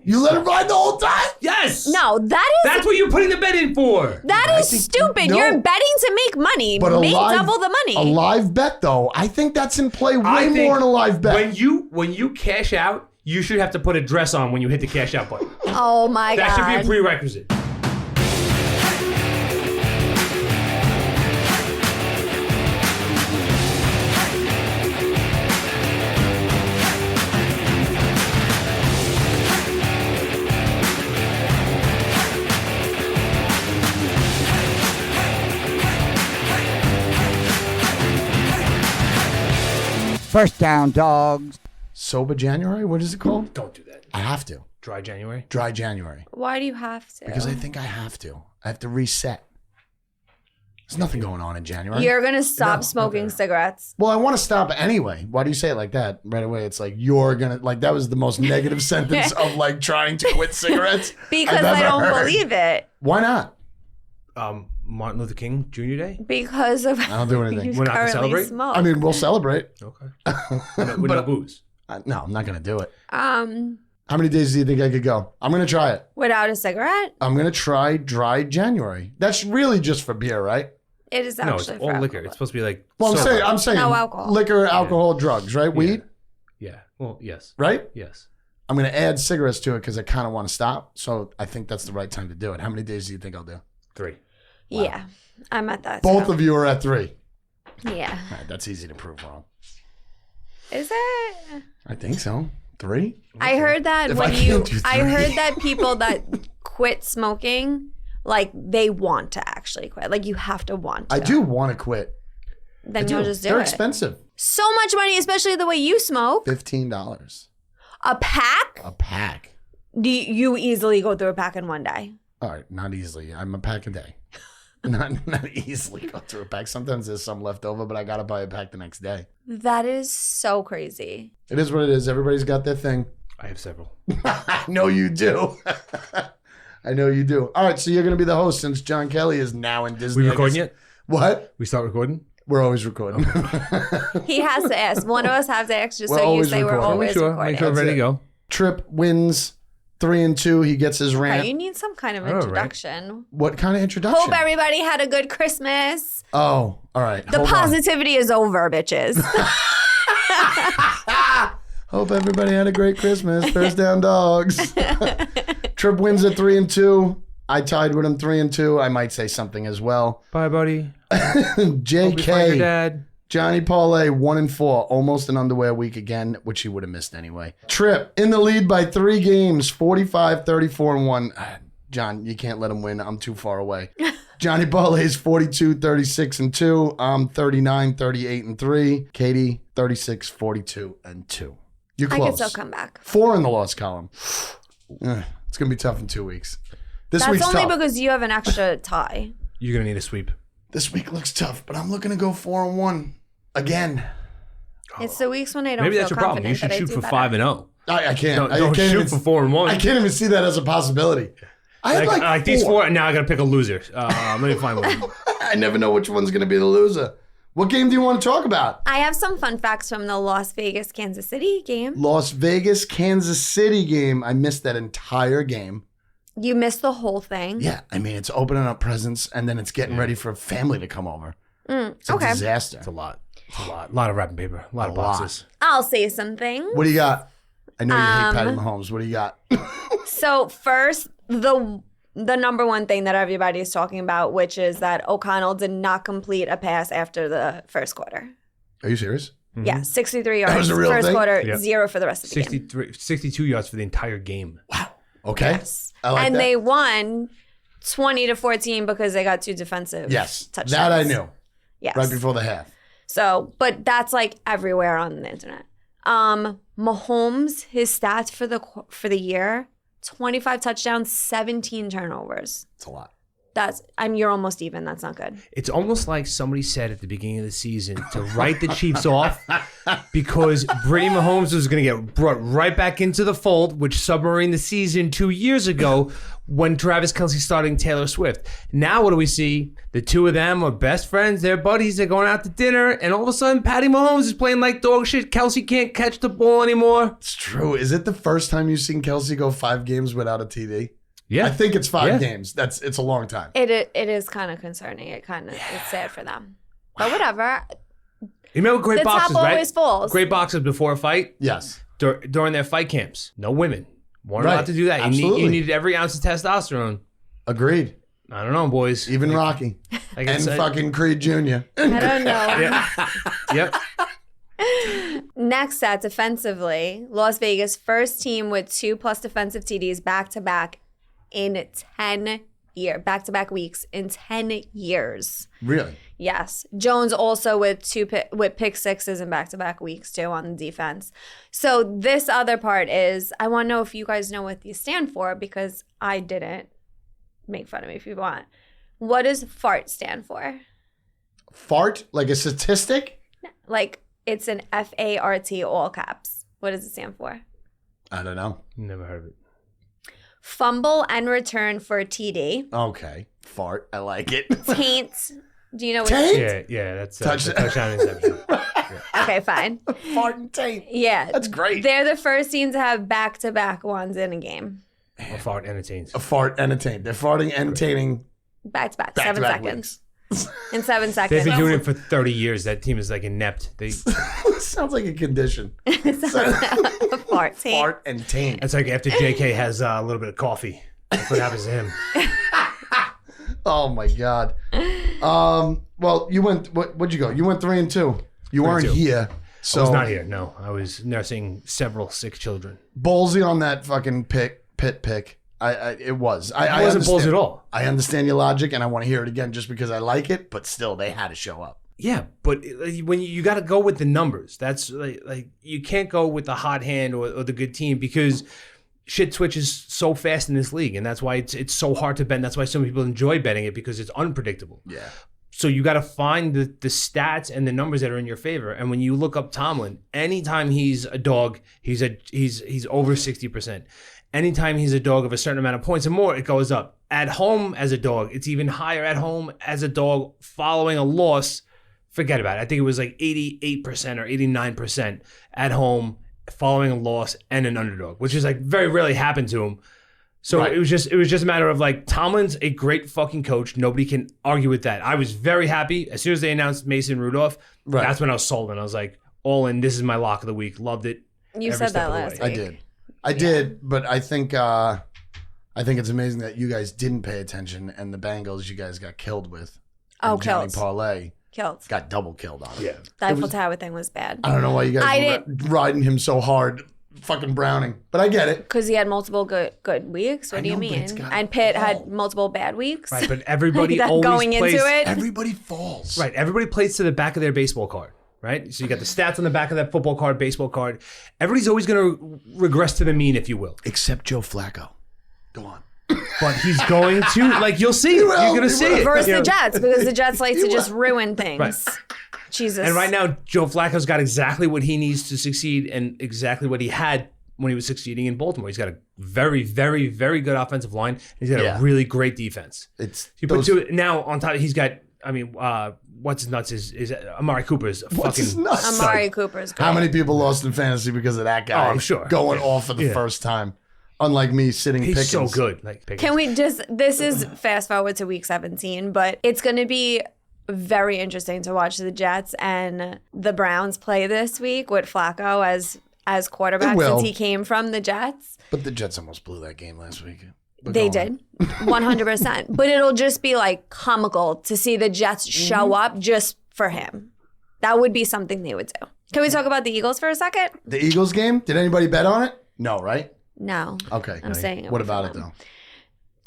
You let him ride the whole time? Yes. No, That's what you're putting the bet in for. That is stupid. no. You're betting to make money. But Make double the money. A live bet, though, I think that's in play way more than a live bet. When you cash out, you should have to put a dress on when you hit the cash out button. Oh my God. That should be a prerequisite. First down, dogs. Sober January? What is it called? Don't do that. I have to. Dry January? Dry January. Why do you have to? Because I think I have to. I have to reset. There's nothing going on in January. You're going to stop smoking cigarettes. Well, I want to stop anyway. Why do you say it like that? Right away, it's like you're going to, like, that was the most negative sentence of, like, trying to quit cigarettes. Because I don't believe it. Why not? Martin Luther King Jr. Day? Because of I don't do anything. We're not going to celebrate? Smoke. I mean, we'll celebrate. Okay. With no booze? No, I'm not going to do it. How many days do you think I could go? I'm going to try it. Without a cigarette? I'm going to try dry January. That's really just for beer, right? It is actually No, it's all liquor. It's supposed to be like... Well, I'm saying no alcohol. Liquor, alcohol, drugs, right? Weed? Yeah. Well, yes. Right? Yes. I'm going to add cigarettes to it because I kind of want to stop. So I think that's the right time to do it. How many days do you think I'll do? 3. Wow. Yeah. I'm at that. Both of you are at 3. Yeah. All right, that's easy to prove wrong. Is it? I think so. 3? I heard that I heard that people that quit smoking, like they want to actually quit. Like you have to want to. I do want to quit. Then you'll just do They're it. expensive. So much money, especially the way you smoke. $15. A pack? A pack. Do you easily go through a pack in one day? All right, not easily. I'm a pack a day. Not easily go through a pack. Sometimes there's some left over, but I got to buy a pack the next day. That is so crazy. It is what it is. Everybody's got their thing. I have several. I know you do. I know you do. All right, so you're going to be the host since John Kelly is now in Disney. We recording yet? What? We start recording? We're always recording. He has to ask. One of us has to ask just We're so you always say we're recording. always recording. Make sure we're ready to go. Trip wins 3-2. He gets his rant. You need some kind of introduction. What kind of introduction? Hope everybody had a good Christmas. Oh, all right. The positivity is over, bitches. Hope everybody had a great Christmas. First down, dogs. Trip wins at 3-2. I tied with him 3-2. I might say something as well. Bye, buddy. JK. Dad. Johnny Parlay 1-4. Almost an underwear week again, which he would have missed anyway. Trip in the lead by 3 games. 45, 34, and 1. John, you can't let him win. I'm too far away. Johnny Parlay's 42, 36, and 2. I'm 39, 38, and 3. Katie, 36, 42, and 2. You're close. I can still come back. 4 in the loss column. It's going to be tough in 2 weeks. This That's week's only tough. because you have an extra tie. You're going to need a sweep. This week looks tough, but I'm looking to go 4-1 again. It's the weeks when I don't Maybe feel that's your problem. You confident should that I shoot do for better. 5-0. I can't. Don't shoot for 4-1. I can't even see that as a possibility. I had like these 4. Now I got to pick a loser. Let me find one. I never know which one's going to be the loser. What game do you want to talk about? I have some fun facts from the Las Vegas, Kansas City game. Las Vegas, Kansas City game. I missed that entire game. You missed the whole thing. Yeah, I mean, it's opening up presents, and then it's getting ready for family to come over. It's a disaster. It's a lot. It's a lot. A lot of wrapping paper. A lot of boxes. I'll say something. What do you got? I know you hate Patty Mahomes. What do you got? So first, the number one thing that everybody is talking about, which is that O'Connell did not complete a pass after the first quarter. Are you serious? Mm-hmm. Yeah, 63 yards. That was a real first thing? quarter, Yep. 0 for the rest of the game. 62 yards for the entire game. Wow. Okay. Yes. I like and that. they won 20-14 because they got 2 defensive touchdowns. That I knew. Yes. Right before the half. So, but that's like everywhere on the internet. Mahomes, his stats for the year, 25 touchdowns, 17 turnovers. It's a lot. You're almost even. That's not good. It's almost like somebody said at the beginning of the season to write the Chiefs off because Brittany Mahomes was going to get brought right back into the fold, which submarined the season 2 years ago when Travis Kelce starting Taylor Swift. Now what do we see? The two of them are best friends. They're buddies. They're going out to dinner. And all of a sudden, Patty Mahomes is playing like dog shit. Kelce can't catch the ball anymore. It's true. Is it the first time you've seen Kelce go 5 games without a TD? Yeah. I think it's 5 games. It's a long time. It is kind of concerning. It's sad for them. But whatever. You remember great The boxes, top right? always falls. Great boxes before a fight. Yes. During their fight camps. No women. Weren't Right. allowed to do that. Absolutely. You needed every ounce of testosterone. Agreed. I don't know, boys. Even Rocky. Like And fucking Creed Jr. I don't know. Yep. Next at defensively, Las Vegas, first team with 2+ defensive TDs back-to-back in 10 years. Back-to-back weeks in 10 years. Really? Yes. Jones also with pick sixes in back-to-back weeks too on the defense. So this other part is, I want to know if you guys know what these stand for because I didn't. Make fun of me if you want. What does FART stand for? Fart? Like a statistic? Like it's an FART all caps. What does it stand for? I don't know. Never heard of it. Fumble and return for TD. Okay. Fart. I like it. Taint. Do you know what? Taint? Yeah, that's Touchdown. interception. Okay, fine. Fart and taint. Yeah. That's great. They're the first team to have back-to-back ones in a game. A fart entertains. A fart and a taint. They're farting and tainting Back-to-back. back-to-back 7 seconds. weeks. In 7 seconds. They've been doing it for 30 years. That team is like inept. Sounds like a condition. Fart. Taint. Fart and taint. It's like after JK has a little bit of coffee. That's what happens to him. Oh my God. Well, you went. What'd you go? You went 3 and 2. You weren't 2. here, so I was not here. No, I was nursing several sick children. ballsy on that fucking pit pick. It was. I wasn't balls understand- at all. I understand your logic, and I want to hear it again just because I like it. But still, they had to show up. Yeah, but when you got to go with the numbers, that's like you can't go with the hot hand or the good team because shit switches so fast in this league, and that's why it's so hard to bet. That's why so many people enjoy betting it because it's unpredictable. Yeah. So you got to find the stats and the numbers that are in your favor. And when you look up Tomlin, anytime he's a dog, he's over 60%. Anytime he's a dog of a certain amount of points and more, it goes up. At home as a dog, it's even higher at home as a dog following a loss. Forget about it. I think it was like 88% or 89% at home following a loss and an underdog, which is like very rarely happened to him. So Right. it was just a matter of like Tomlin's a great fucking coach. Nobody can argue with that. I was very happy as soon as they announced Mason Rudolph. Right. That's when I was sold and I was like, all in. This is my lock of the week. Loved it. You every said step that of the last way. week. I did, but I think it's amazing that you guys didn't pay attention, and the Bengals you guys got killed with. Oh, And Johnny killed. Parlay Killed. got double killed on it. Yeah. The It Eiffel was- Tower thing was bad. I don't know why you I guys were riding him so hard, fucking Browning, but I get it. Because he had multiple good weeks. What I do you know, but mean? it's got And Pitt fall. had multiple bad weeks. Right, but everybody That always going plays. into it. Everybody falls. Right, everybody plays to the back of their baseball card. Right, so you got the stats on the back of that football card, baseball card. Everybody's always going to regress to the mean, if you will. Except Joe Flacco. Go on. But he's going to, like, you'll see it. will, You're going to he see will. it. Versus You know? the Jets, because the Jets like to You just will. ruin things. Right. Jesus. And right now, Joe Flacco's got exactly what he needs to succeed and exactly what he had when he was succeeding in Baltimore. He's got a very, very, very good offensive line. He's got Yeah. a really great defense. It's You put those- two now on top. He's got. I mean, what's his nuts is Amari Cooper's a What's fucking his nuts? Amari Cooper's great. How many people lost in fantasy because of that guy? Oh, I'm sure. Going off for the Yeah. first time. Unlike me sitting He's Pickens. so good. Like Pickens. Can we just, this is fast forward to week 17, but it's going to be very interesting to watch the Jets and the Browns play this week with Flacco as quarterback It will. since he came from the Jets. But the Jets almost blew that game last week. But They go on. did, 100%. But it'll just be like comical to see the Jets show up just for him. That would be something they would do. Can we talk about the Eagles for a second? The Eagles game? Did anybody bet on it? No, right? No. Okay. I'm saying it What was about it them. though?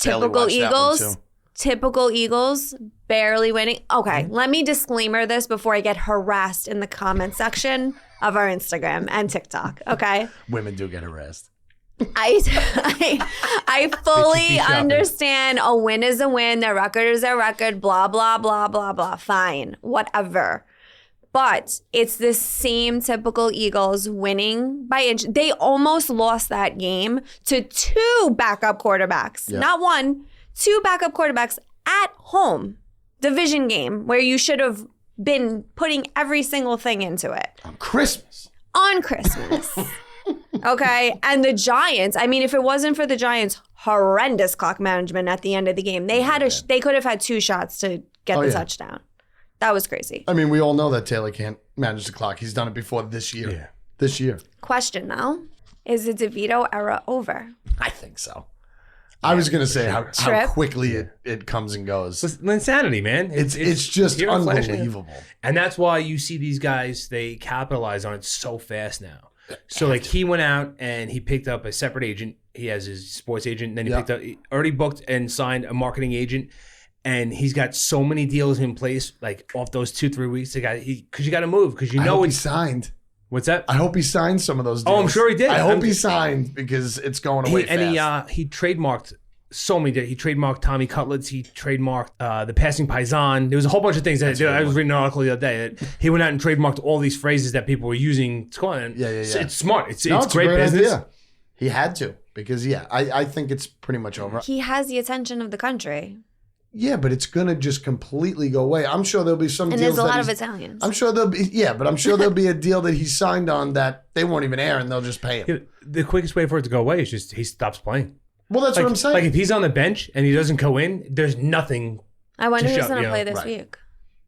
Barely Typical watched that one, Eagles. too. Typical Eagles barely winning. Okay, let me disclaimer this before I get harassed in the comment section of our Instagram and TikTok. Okay. Women do get harassed. I fully shopping. understand a win is a win, their record is their record, blah, blah, blah, blah, blah. Fine, whatever. But it's the same typical Eagles winning by inch. They almost lost that game to 2 backup quarterbacks. Yeah. Not 1, 2 backup quarterbacks at home. Division game where you should have been putting every single thing into it. On Christmas. On Christmas. Okay. And the Giants, I mean, if it wasn't for the Giants' horrendous clock management at the end of the game, they could have had 2 shots to get the touchdown. That was crazy. I mean, we all know that Taylor can't manage the clock. He's done it before this year. Yeah. This year. Question though, is the DeVito era over? I think so. I was going to say how quickly it comes and goes. It's insanity, man. It's just here in flash. unbelievable. And that's why you see these guys, they capitalize on it so fast now. So like he went out and he picked up a separate agent. He has his sports agent. Then he already booked and signed a marketing agent. And he's got so many deals in place, like off those 2-3 weeks. Because you got to move, because I hope he it's signed. What's that? I hope he signed some of those deals. Oh, I'm sure he did. I hope he signed because it's going away fast. And he trademarked so many. He trademarked Tommy Cutlets. He trademarked the passing paisan. There was a whole bunch of things. I was reading an article the other day that he went out and trademarked all these phrases that people were using. It's smart. It's great business. Idea. He had to because I think it's pretty much over. He has the attention of the country. Yeah, but it's gonna just completely go away. I'm sure there'll be some and deals. There's a lot of Italians. I'm sure there'll be a deal that he signed on that they won't even air and they'll just pay him. Yeah, the quickest way for it to go away is just he stops playing. Well, that's what I'm saying. Like if he's on the bench and he doesn't go in, there's nothing. I wonder who's going to play this week.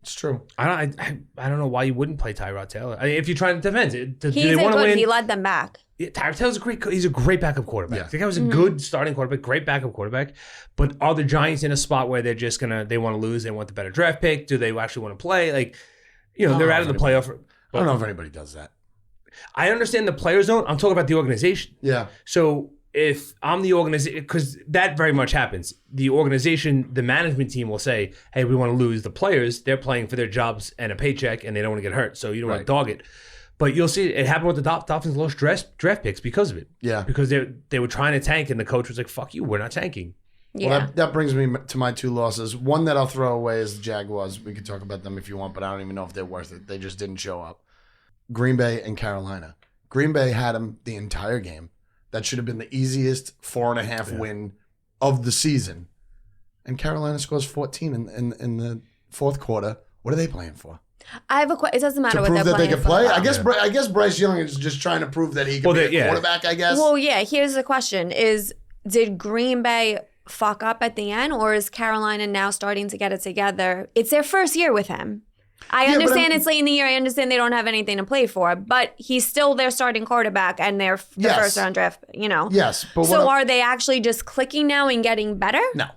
It's true. I don't know why you wouldn't play Tyrod Taylor. I mean, if you're trying to defend, do He's they want to win? He led them back. Yeah, Tyrod Taylor's he's a great backup quarterback. Yeah. The guy was a good starting quarterback, great backup quarterback. But are the Giants in a spot where they're just they want to lose? They want the better draft pick? Do they actually want to play? Like, they're out of the playoff. I don't know if anybody does that. I understand the players don't. I'm talking about the organization. Yeah. So if I'm the organization, because that very much happens. The organization, the management team will say, hey, we want to lose. The players, they're playing for their jobs and a paycheck, and they don't want to get hurt. So you don't want to dog it. But you'll see it happened with the Dolphins lost draft picks because of it. Yeah. Because they were trying to tank, and the coach was like, fuck you, we're not tanking. Yeah. Well, that brings me to my 2 losses. One that I'll throw away is the Jaguars. We could talk about them if you want, but I don't even know if they're worth it. They just didn't show up. Green Bay and Carolina. Green Bay had them the entire game. That should have been the easiest 4.5 win of the season. And Carolina scores 14 in the fourth quarter. What are they playing for? I have a question. It doesn't matter what they're playing for. To prove that they can play? I guess Bryce Young is just trying to prove that he can be a quarterback, I guess. Well, yeah. Here's the question. Did Green Bay fuck up at the end, or is Carolina now starting to get it together? It's their first year with him. I understand it's late in the year. I understand they don't have anything to play for, but he's still their starting quarterback and their first round draft, Yes. But so are they actually just clicking now and getting better? No,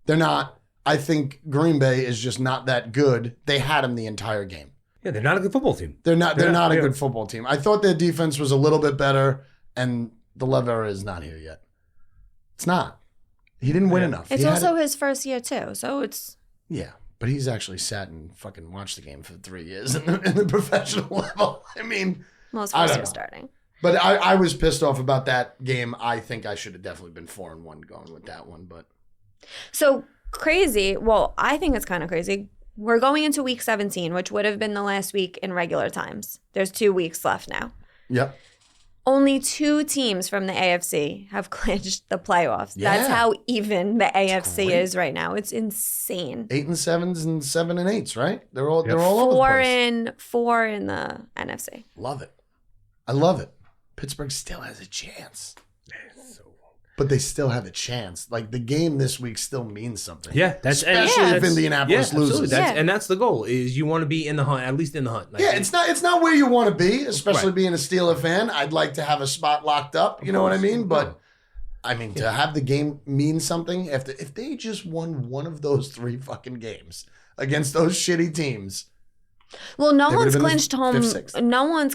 they're not. I think Green Bay is just not that good. They had him the entire game. Yeah, they're not a good football team. They're not a good football team. I thought their defense was a little bit better, and the Love era is not here yet. It's not. He didn't win enough. It's also his first year too, so it's... Yeah, but he's actually sat and fucking watched the game for 3 years in the professional level. I mean... Well, his first year starting. But I was pissed off about that game. I think I should have definitely been 4-1 going with that one, but... So... Crazy. Well, I think it's kind of crazy. We're going into week 17, which would have been the last week in regular times. There's 2 weeks left now. Yep. Only 2 teams from the AFC have clinched the playoffs. Yeah. That's how even the AFC is right now. It's insane. 8 and 7s and 7 and 8s, right? They're all over the place. 4 in the NFC. Love it. I love it. Pittsburgh still has a chance. But they still have a chance. Like, the game this week still means something. Yeah, especially if Indianapolis loses. And that's the goal, is you want to be in the hunt, at least in the hunt. Like, it's not where you want to be, especially being a Steeler fan. I'd like to have a spot locked up, you know what I mean? But, I mean, to have the game mean something, if they just won one of those 3 fucking games against those shitty teams. Well, no one's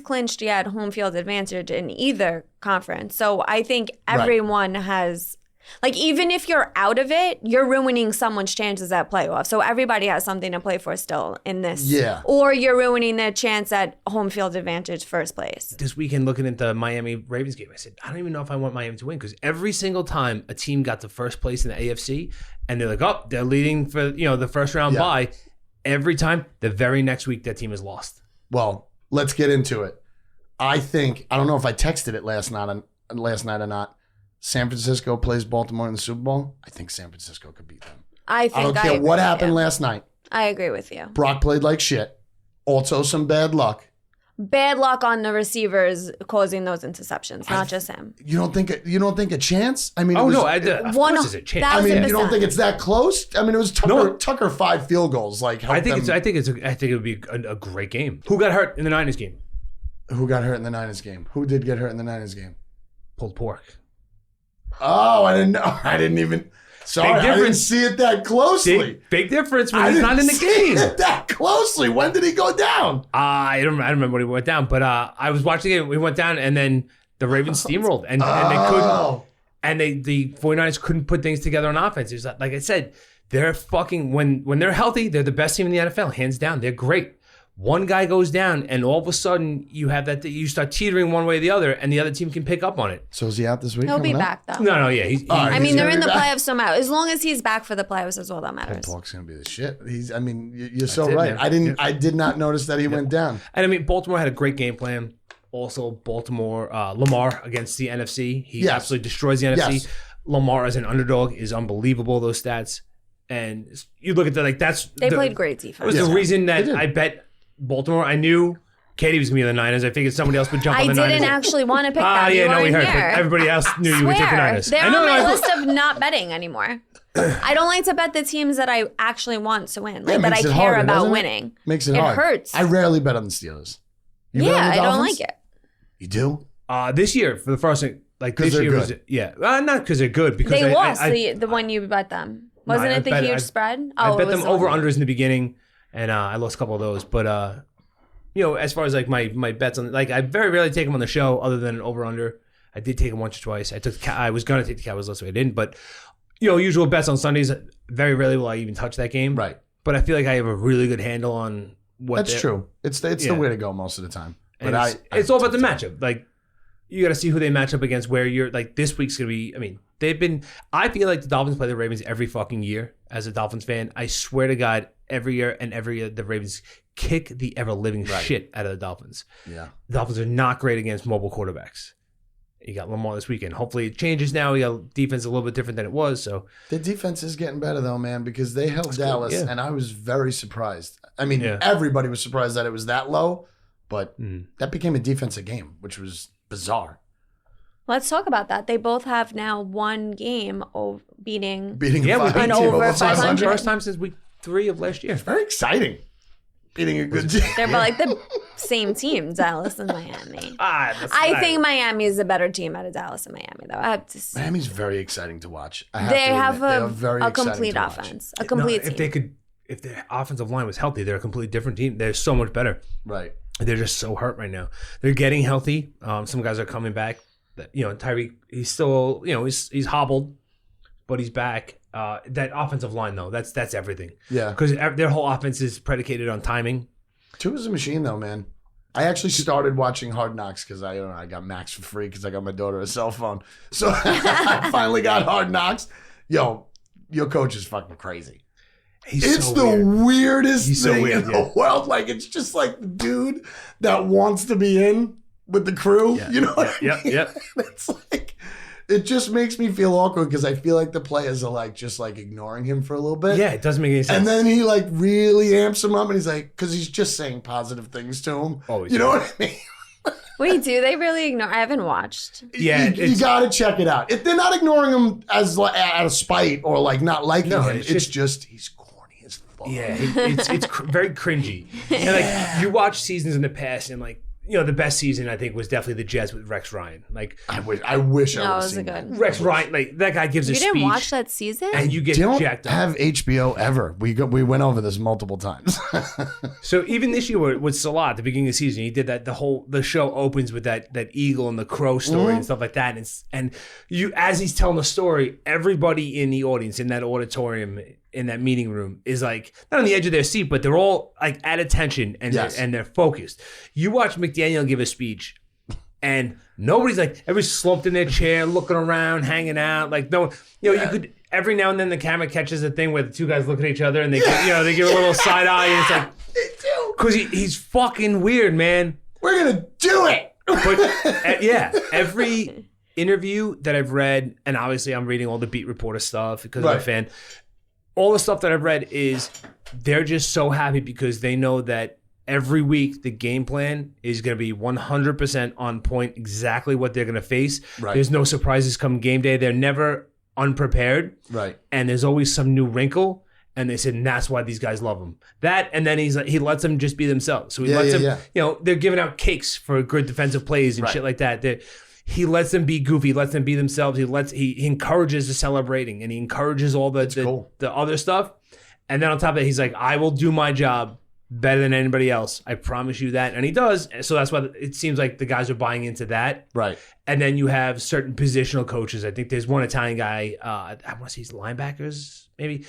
clinched yet home field advantage in either conference. So I think everyone has. Like, even if you're out of it, you're ruining someone's chances at playoffs. So everybody has something to play for still in this. Yeah. Or you're ruining their chance at home field advantage first place. This weekend, looking at the Miami Ravens game, I said, I don't even know if I want Miami to win, because every single time a team got to first place in the AFC and they're like, oh, they're leading for the first round bye, every time the very next week that team is lost. Well, let's get into it. I don't know if I texted it last night or not. San Francisco plays Baltimore in the Super Bowl. I think San Francisco could beat them. I don't care what happened last night. I agree with you. Brock played like shit. Also some bad luck. Bad luck on the receivers causing those interceptions, not just him. You don't think a chance? I mean, Of course there's a chance. I mean, 1,000%. you don't think it's that close? I mean, it was Tucker 5 field goals. Like, I think it would be a great game. Who got hurt in the Niners game? Who got hurt in the Niners game? Who did get hurt in the Niners game? Pulled pork. Oh, I didn't know. I didn't even. Sorry, I didn't see it that closely. Big difference when he's not in the game. It that closely. When did he go down? I don't remember when he went down, but I was watching the game. We went down, and then the Ravens steamrolled, and they couldn't. And the 49ers couldn't put things together on offense. It was like I said, they're fucking when they're healthy, they're the best team in the NFL, hands down. They're great. One guy goes down, and all of a sudden you have that you start teetering one way or the other, and the other team can pick up on it. So is he out this week? He'll be back, though. No, yeah. I mean, they're in the back? playoffs somehow. As long as he's back for the playoffs is all that matters. Pork's gonna be the shit. You're so it, right. man. I did not notice that he went down. And I mean, Baltimore had a great game plan. Also, Baltimore, Lamar against the NFC. He absolutely destroys the NFC. Yes. Lamar as an underdog is unbelievable, those stats. And you look at that, They played great defense. That was the reason that I bet Baltimore. I knew Katie was going to be the Niners. I figured somebody else would jump on the Niners. I didn't actually want to pick them. Yeah, no, we heard. Here. But everybody else knew you would take the Niners. They're on my list of not betting anymore. I don't like to bet the teams that I actually want to win, like that I care harder, about doesn't it? winning. Makes it hard. It hurts. I rarely bet on the Steelers. You bet on the I don't Dolphins? like it. You do? This year, for the first thing, like this they're year was not because they're good. Because They lost I the one you bet them. Wasn't I it the bet- huge spread? I bet it was them over unders in the beginning, and I lost a couple of those. But as far as like my bets on, like I very rarely take them on the show, other than an over under. I did take them once or twice. I was gonna take the Cowboys last week, I didn't. But usual bets on Sundays. Very rarely will I even touch that game. Right. But I feel like I have a really good handle on what. That's true. It's the way to go most of the time. But And it's all about the matchup. Like you got to see who they match up against. Where you're like this week's gonna be. I mean, I feel like the Dolphins play the Ravens every fucking year. As a Dolphins fan, I swear to God, every year the Ravens kick the ever living shit out of the Dolphins. Yeah. The Dolphins are not great against mobile quarterbacks. You got Lamar this weekend. Hopefully it changes now. You got defense a little bit different than it was. So the defense is getting better though, man, because they held Dallas, and I was very surprised. I mean, Yeah. everybody was surprised that it was that low, but that became a defensive game, which was bizarre. Let's talk about that. They both have now one game beating. Beating Yeah, we five, beat an team over 500. first time since week 3 of last year. Very exciting. Beating a good team. They're like the same team, Dallas and Miami. I think Miami is a better team out of Dallas and Miami, though. I have to say. Miami's very exciting to watch. They have a exciting complete to watch. offense, a complete team. If their offensive line was healthy, they're a completely different team. They're so much better. Right. They're just so hurt right now. They're getting healthy. Some guys are coming back. Tyreek, he's still, he's hobbled, but he's back. That offensive line, though, that's everything. Yeah. Because their whole offense is predicated on timing. Tua's a machine, though, man. I actually started watching Hard Knocks because I got Max for free because I got my daughter a cell phone. So I finally got Hard Knocks. Yo, your coach is fucking crazy. It's so the weird. weirdest He's so thing weird, in the world. Like, it's just like the dude that wants to be in with the crew. Yeah. You know what I mean? Yep. It's like, it just makes me feel awkward because I feel like the players are like just like ignoring him for a little bit. Yeah, it doesn't make any sense. And then he like really amps him up and he's like, because he's just saying positive things to him. Always. You know what I mean? Wait, do they really ignore? I haven't watched. Yeah, you got to check it out. If they're not ignoring him as out of spite or like not liking him, it's just he's corny as fuck. Yeah, it's very cringy. And like you watch seasons in the past, and like the best season I think was definitely the Jets with Rex Ryan. Like I wish I No, would it have was a seen good. that. Rex Ryan, like that guy gives a You speech. didn't watch that season? And you get They don't jacked up. have HBO ever. We went over this multiple times. So even this year with Salah at the beginning of the season, he did that. The show opens with that eagle and the crow story and stuff like that. And you, as he's telling the story, everybody in the audience in that auditorium in that meeting room is like not on the edge of their seat, but they're all like at attention and Yes. they're focused. You watch McDaniel give a speech. And nobody's like, everybody's slumped in their chair, looking around, hanging out. Like, no, you could, every now and then the camera catches a thing where the two guys look at each other and they, they give a little side eye. And it's like, because he's fucking weird, man. We're going to do it. But every interview that I've read, and obviously I'm reading all the beat reporter stuff because I'm a fan. All the stuff that I've read is they're just so happy because they know that every week the game plan is going to be 100% on point, exactly what they're going to face. Right. There's no surprises come game day. They're never unprepared. Right. And there's always some new wrinkle. And they said, and that's why these guys love him. That, and then he lets them just be themselves. So he lets them, they're giving out cakes for good defensive plays and shit like that. He lets them be goofy, lets them be themselves. He encourages the celebrating and he encourages all the other stuff. And then on top of it, he's like, I will do my job better than anybody else. I promise you that. And he does. So that's why it seems like the guys are buying into that. Right. And then you have certain positional coaches. I think there's one Italian guy, I want to say he's linebackers, maybe.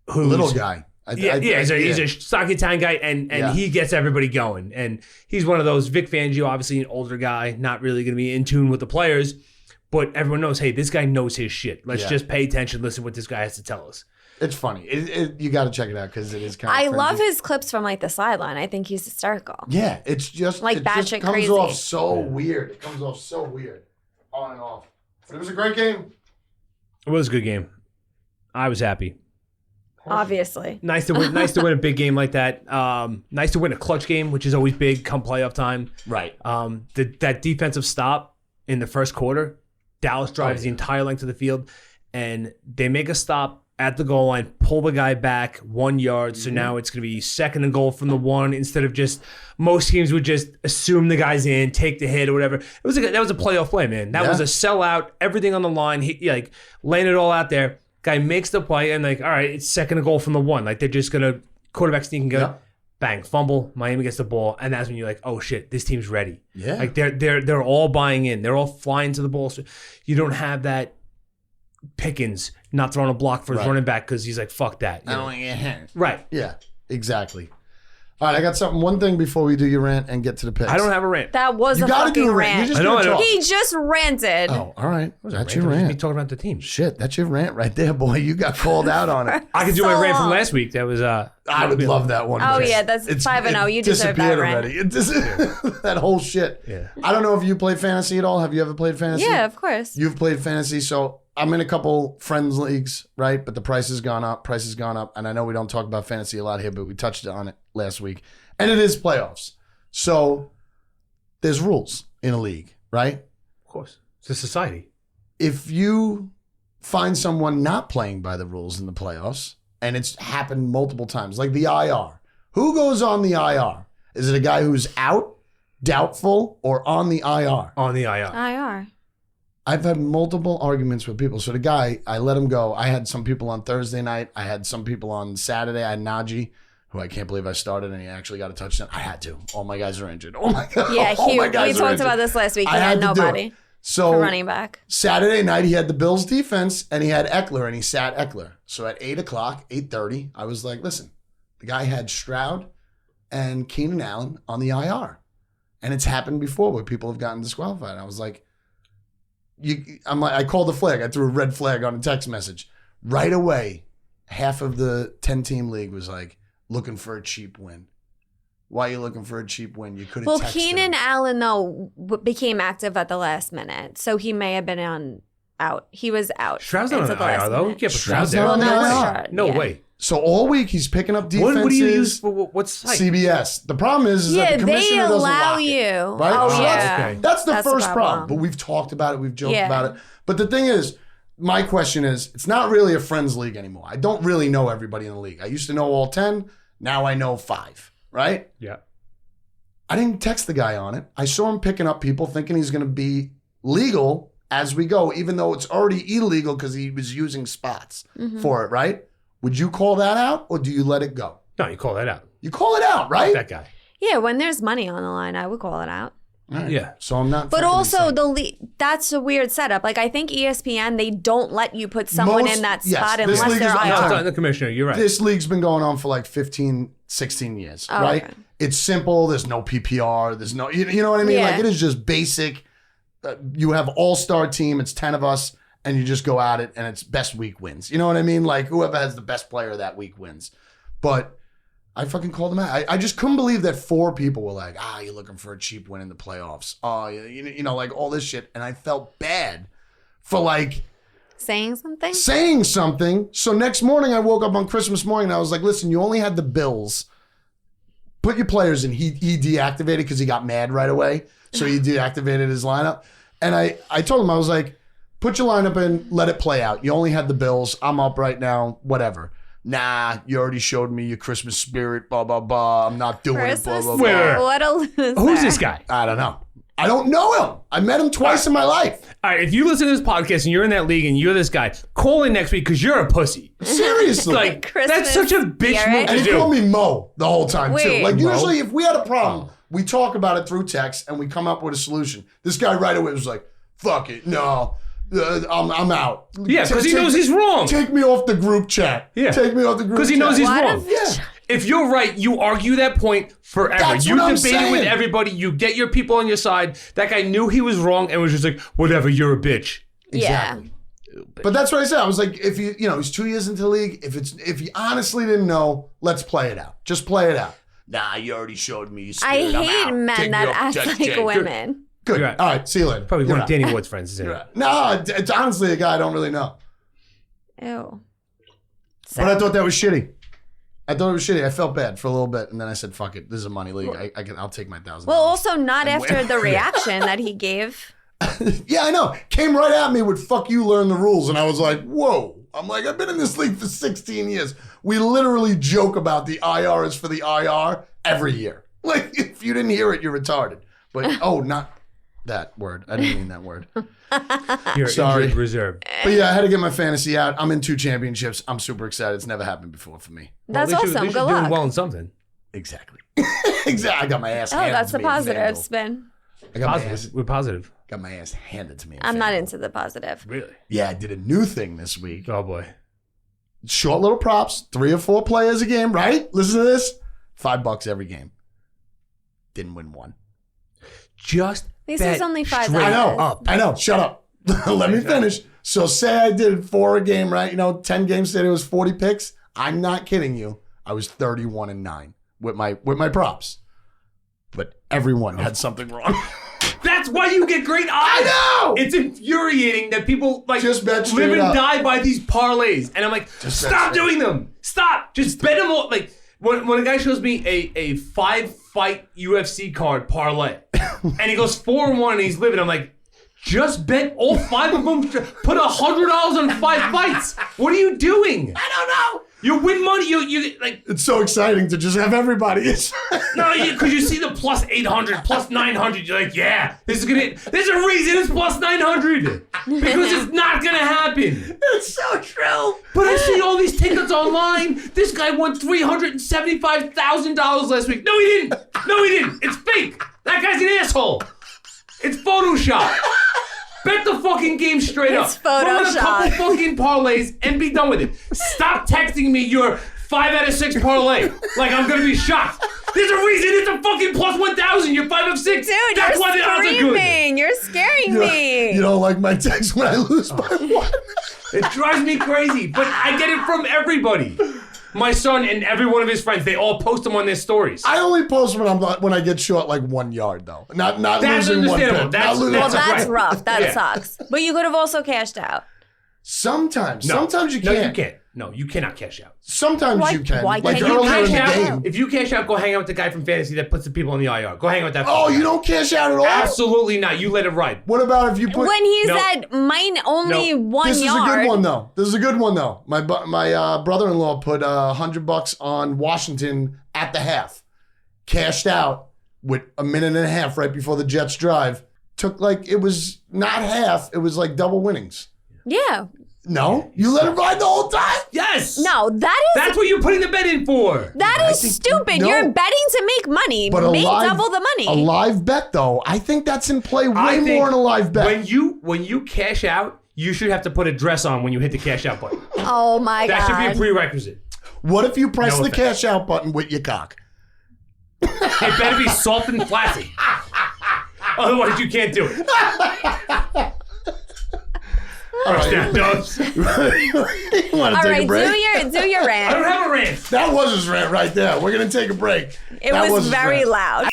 Who's, Little guy. He's a stocky Italian guy, and he gets everybody going. And he's one of those, Vic Fangio, obviously an older guy, not really going to be in tune with the players, but everyone knows, hey, this guy knows his shit. Let's just pay attention, listen what this guy has to tell us. It's funny. You got to check it out because it is kind of I crazy. love his clips from like the sideline. I think he's hysterical. Yeah, it's just Like it just batshit comes crazy. off so weird. It comes off so weird, on and off. But it was a great game. It was a good game. I was happy. Obviously. Nice to win. Nice to win a big game like that. Nice to win a clutch game, which is always big come playoff time. Right. That defensive stop in the first quarter, Dallas drives the entire length of the field, and they make a stop at the goal line, pull the guy back 1 yard. So now it's going to be second and goal from the one instead of just most teams would just assume the guy's in, take the hit or whatever. That was a playoff play, man. That was a sellout, everything on the line. He like laying it all out there. Guy makes the play and like, all right, it's second and goal from the one. Like they're just gonna quarterback sneak and go, bang, fumble. Miami gets the ball, and that's when you're like, oh shit, this team's ready. Yeah, like they're all buying in. They're all flying to the ball. So you don't have that Pickens not throwing a block for his running back because he's like, fuck that. I don't want to get hit. Right. Yeah, exactly. All right, I got something. One thing before we do your rant and get to the picks. I don't have a rant. That was You a gotta fucking do a rant. rant. You're just I know, gonna I know. talk. He just ranted. Oh, all right. That's your Me rant. talking about the team. Shit, that's your rant right there, boy. You got called out on it. I could do So my rant from long. last week. That was I would love that one. Oh, but yeah, that's 5-0. You deserve that disappeared rant. already. That whole shit. Yeah. I don't know if you play fantasy at all. Have you ever played fantasy? Yeah, of course. You've played fantasy, so I'm in a couple friends leagues, right? But the price has gone up. And I know we don't talk about fantasy a lot here, but we touched on it last week. And it is playoffs. So there's rules in a league, right? Of course. It's a society. If you find someone not playing by the rules in the playoffs, and it's happened multiple times, like the IR. Who goes on the IR? Is it a guy who's out, doubtful, or on the IR? On the IR. IR. I've had multiple arguments with people. So the guy, I let him go. I had some people on Thursday night. I had some people on Saturday. I had Najee, who I can't believe I started, and he actually got a touchdown. I had to. All my guys are injured. Oh my God. Yeah, All my we guys are talked injured. about this last week. He I had to do it. nobody So for running back. Saturday night, he had the Bills defense, and he had Eckler, and he sat Eckler. So at 8 o'clock, 8:30, I was like, listen, the guy had Stroud and Keenan Allen on the IR. And it's happened before where people have gotten disqualified. I was like, I called the flag. I threw a red flag on a text message. Right away, half of the 10-team league was like, looking for a cheap win. Why are you looking for a cheap win? You could have texted Keenan him. Allen, though, became active at the last minute. So he may have been out. He was out. Stroud's not on until the the last IR, though. You minute. can't put Stroud's Stroud not there. on the Well, no, IR. Stroud, No yeah. way. So all week he's picking up defenses. What do you use for what site? CBS. The problem is Yeah, that the they commissioner doesn't allow lock it, you. right? Oh, So yeah. okay. That's the That's the first problem. problem. But we've talked about it. We've joked Yeah. about it. But the thing is, my question is, it's not really a friends league anymore. I don't really know everybody in the league. I used to know all 10. Now I know 5, right? Yeah. I didn't text the guy on it. I saw him picking up people thinking he's going to be legal as we go, even though it's already illegal because he was using spots for it, right? Would you call that out or do you let it go? No, you call that out. You call it out, right? That guy. Yeah, when there's money on the line, I would call it out. All right. Yeah. So I'm not. But fucking also, insane. that's a weird setup. Like, I think ESPN, they don't let you put someone Most- in that yes, spot this unless league they're is No, it's IR. not the commissioner. You're right. This league's been going on for like 15, 16 years, Oh, right? okay. It's simple. There's no PPR. There's no, you know what I mean? Yeah. Like it is just basic. You have all-star team. It's 10 of us and you just go at it and it's best week wins. You know what I mean? Like whoever has the best player that week wins. But I fucking called them out. I just couldn't believe that 4 people were like, you're looking for a cheap win in the playoffs. Oh, you know, like all this shit. And I felt bad for like Saying something? saying something. So next morning I woke up on Christmas morning and I was like, listen, you only had the Bills. Put your players in. He deactivated because he got mad right away. So he deactivated his lineup. And I told him, I was like, put your lineup in, let it play out. You only had the Bills. I'm up right now, whatever. Nah, you already showed me your Christmas spirit, blah, blah, blah. I'm not doing it, blah, Christmas? blah, Wait, blah. wait, wait. What a loser. Who's this guy? I don't know. I don't know him. I met him twice in my life. All right, if you listen to this podcast and you're in that league and you're this guy, call in next week because you're a pussy. Seriously. Like, Christmas that's such a bitch spirit. move to And he do. called me Mo the whole time, too. Wait. Like, Mo? usually if we had a problem, we talk about it through text and we come up with a solution. This guy right away was like, fuck it, no, I'm out. Yeah, because he knows he's wrong. Take me off the group chat. Yeah. Take me off the group chat. Because he knows he's What wrong. if- Yeah. If you're right, you argue that point forever. That's You what I'm debate it with saying. everybody. You get your people on your side. That guy knew he was wrong and was just like, whatever, you're a bitch. Exactly. But that's what I said. I was like, if you know, he's 2 years into the league. If you honestly didn't know, let's play it out. Just play it out. Nah, you already showed me your I spirit. I'm hate out. men Take me that off act Judge like Jay. women. Good. You're right. All right. See you later. Probably You're one of out. Danny Wood's friends. Isn't You're it? out. No, it's honestly a guy I don't really know. Ew. But I thought that was shitty. I thought it was shitty. I felt bad for a little bit, and then I said, "Fuck it. This is a money league. I'll take my $1,000." Well, also not And after win. the reaction that he gave. Yeah, I know. Came right at me with "fuck you, learn the rules," and I was like, "Whoa!" I'm like, I've been in this league for 16 years. We literally joke about the IR is for the IR every year. Like, if you didn't hear it, you're retarded. But not that word. I didn't mean that word. You're Sorry. injured reserve. But yeah, I had to get my fantasy out. I'm in 2 championships. I'm super excited. It's never happened before for me. That's Well, at awesome. least Good you're doing luck. well in something. Exactly. Exactly. I got my ass Oh, handed that's to the me at positive FanDuel. spin. I got my ass, Positive. We're positive. got my ass handed to me. at I'm not FanDuel. into the positive. Really? Yeah, I did a new thing this week. Oh, boy. Short little props, 3 or 4 players a game, right? Listen to this. $5 every game. Didn't win one. Just This bet is only $5. straight I know. up. I know. Shut up. Let me finish. So say I did 4 a game, right? 10 games today was 40 picks. I'm not kidding you. I was 31-9 with my props. But everyone had something wrong. That's why you get great odds. I know! It's infuriating that people like Just bet live straight and up. die by these parlays, and I'm like, Just bet stop straight. doing them. Stop. Just bet them all. Like when a guy shows me a 5-fight UFC card parlay, and he goes 4-1 and he's living, I'm like, just bet all 5 of them. Put $100 on 5 fights. What are you doing? I don't know. You win money. You like. It's so exciting to just have everybody. No, because you see the plus 800, plus 900, you're like, yeah, this is gonna. There's a reason it's plus 900 because it's not gonna happen. It's so true. But I see all these tickets online. This guy won $375,000 last week. No, he didn't. No, he didn't. It's fake. That guy's an asshole. It's Photoshop. Bet the fucking game straight It's up. Run a Photoshop. couple fucking parlays and be done with it. Stop texting me your 5 out of 6 parlay like I'm gonna be shocked. There's a reason it's a fucking plus 1,000. You're 5 of 6. Dude, That's you're why the odds are good. screaming. You're scaring me. You don't like my text when I lose by 1. It drives me crazy, but I get it from everybody. My son and every one of his friends, they all post them on their stories. I only post when I get short like 1 yard though. Not That's losing one understandable. pick. That's- Not losing Well, that's that's right. rough. That Yeah. sucks. But you could have also cashed out. Sometimes you No, can't. you can't. No, you cannot cash out. Sometimes Why- you can. why Like can't you earlier in Cash the out, game. if you cash out, go hang out with the guy from Fantasy that puts the people in the IR. Go hang out with that. Oh, fucking you guy. don't cash out at all? Absolutely not. You let it ride. What about if you put? When he's No. at only No. 1 This is a yard. good one though. This is a good one though. My brother-in-law put $100 on Washington at the half, cashed out, with a minute and a half right before the Jets drive. Took like, it was not half, it was like double winnings. Yeah. No? You let it ride the whole time? Yes. No, That's what you're putting the bet in for. that is stupid. no. You're betting to make money. But Make double the money. A live bet, though, I think that's in play way more than a live bet. When you cash out, you should have to put a dress on when you hit the cash out button. Oh my That God. should be a prerequisite. What if you press No the offense. cash out button with your cock? It better be soft and flaccid. Otherwise, you can't do it. First down, dogs. You want to All take right, a break? do your I rant. don't have a rant. That was his rant right there. We're going to take a break. It That was his very rant. loud.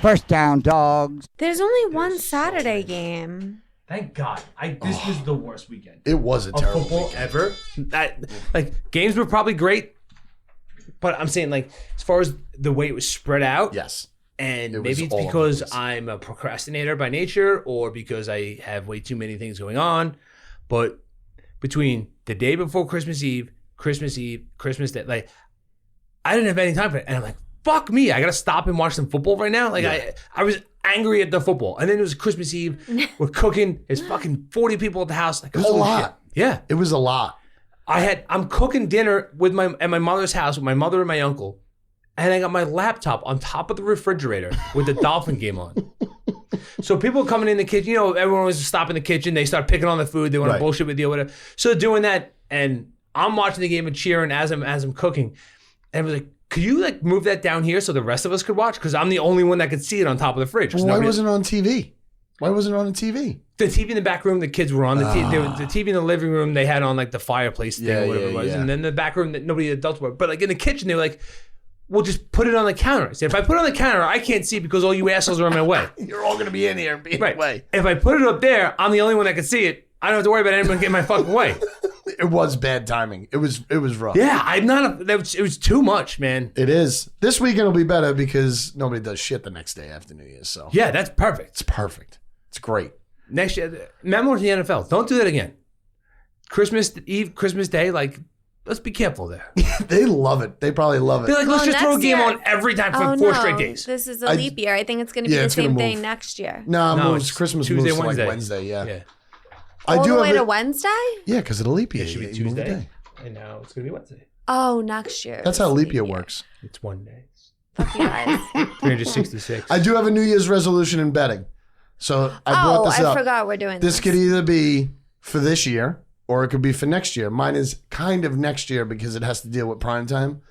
First down, dogs. There's only one Saturday game. Thank God. This was the worst weekend It was a of terrible football weekend. ever. Games were probably great, but I'm saying as far as the way it was spread out. Yes. And It was maybe it's all over because the place. I'm a procrastinator by nature or because I have way too many things going on. But between the day before Christmas Eve, Christmas Day, I didn't have any time for it. And I'm like, fuck me. I got to stop and watch some football right now. I was angry at the football. And then it was Christmas Eve. We're cooking. There's fucking 40 people at the house. Like, It was a holy lot. shit. Yeah. It was a lot. I'm cooking dinner at my mother's house with my mother and my uncle. And I got my laptop on top of the refrigerator with the Dolphin game on. So people coming in the kitchen, everyone was stopping the kitchen. They start picking on the food. They want to bullshit with you or whatever. So doing that, and I'm watching the game and cheering as I'm cooking. And I was like, could you move that down here so the rest of us could watch? Because I'm the only one that could see it on top of the fridge. Well, why wasn't it on TV? Why wasn't it on the TV? The TV in the back room, the kids were on. The TV in the living room, they had on the fireplace thing or whatever it was. yeah. And then the back room that nobody adults were. But in the kitchen, they were like, we'll just put it on the counter. So if I put it on the counter, I can't see because all you assholes are in my way. You're all going to be in here and be in the way. If I put it up there, I'm the only one that can see it. I don't have to worry about anyone getting my fucking way. It was bad timing. It was rough. Yeah, it was too much, man. It is. This weekend will be better because nobody does shit the next day after New Year's. So Yeah, that's perfect. it's perfect. It's great. Next year, remember the NFL. Don't do that again. Christmas Eve, Christmas Day, let's be careful there. They love it. They probably love They're it. like, let's just throw a next game year- on every time for Oh, 4 no. straight days. This is a leap year. I think it's going to be the it's gonna same thing move. next year. No, No, moves. it's Christmas Tuesday, moves to Wednesday. Wednesday. Yeah. Yeah. I All do the way have to it. Wednesday? Yeah, because of the leap year. It should be You move the Tuesday. day. And now it's going to be Wednesday. Oh, next year. That's how leap year works. It's one day. Fuck you guys. 366. I do have a New Year's resolution in betting. So I brought this I up. forgot we're doing This this. could either be for this year or it could be for next year. Mine is kind of next year because it has to deal with prime time.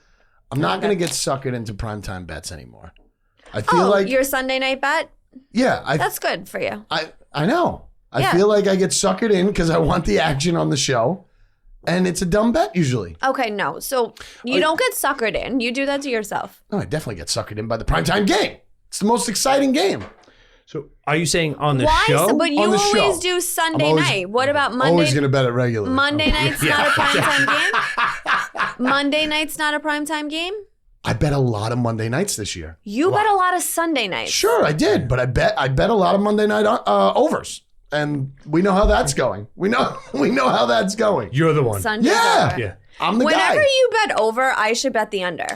I'm not going to get suckered into primetime bets anymore. I feel like, your Sunday night bet? yeah, That's good for you. I know. I Yeah. feel like I get suckered in because I want the action on the show, and it's a dumb bet usually. Okay, no. So you don't get suckered in. You do that to yourself. No, I definitely get suckered in by the primetime game. It's the most exciting game. So are you saying on the Why? show? But you On the always show. do Sunday always- night. What about Always Monday? going to bet it regularly. Monday night's not a primetime game? Monday night's not a primetime game? I bet a lot of Monday nights this year. You bet a lot of Sunday nights. Sure, I did, but I bet a lot of Monday night overs, and we know how that's going. We know how that's going. You're the one. Sunday's Yeah. over. Yeah. I'm the Whenever guy. you bet over, I should bet the under.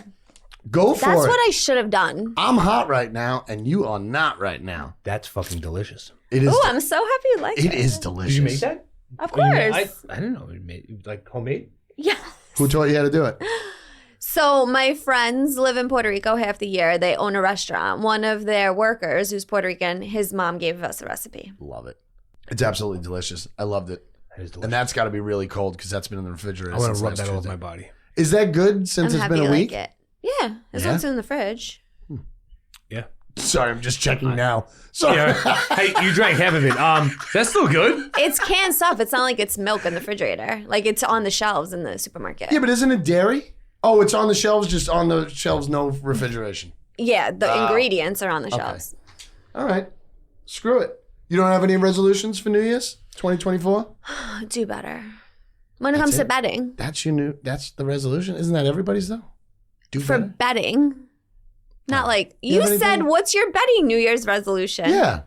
Go for That's it. what I should have done. I'm hot right now, and you are not right now. That's fucking delicious. It is. Oh, I'm so happy you like it. It is delicious. Did you make that? Of Or you course. made- I didn't know you made homemade. Yeah. Who taught you how to do it? So my friends live in Puerto Rico half the year. They own a restaurant. One of their workers, who's Puerto Rican, his mom gave us a recipe. Love it. It's absolutely delicious. I loved it. That is delicious. And that's got to be really cold because that's been in the refrigerator. I want since to rub last that all over Tuesday. my body. Is that good since I'm it's happy been you a week? like it. Yeah, as Yeah? long as it's in the fridge. Yeah. Sorry, I'm just checking now. Sorry. Yeah. Hey, you drank half of it. That's still good. It's canned stuff. It's not like it's milk in the refrigerator. Like it's on the shelves in the supermarket. Yeah, but isn't it dairy? Oh, it's on the shelves, just on the shelves, no refrigeration. Yeah, the ingredients are on the shelves. All right. Screw it. You don't have any resolutions for New Year's 2024? Do better. When it comes to betting. That's the resolution? Isn't that everybody's though? Do For better? betting. Not like, You you have said, anything? what's your betting New Year's resolution? Yeah.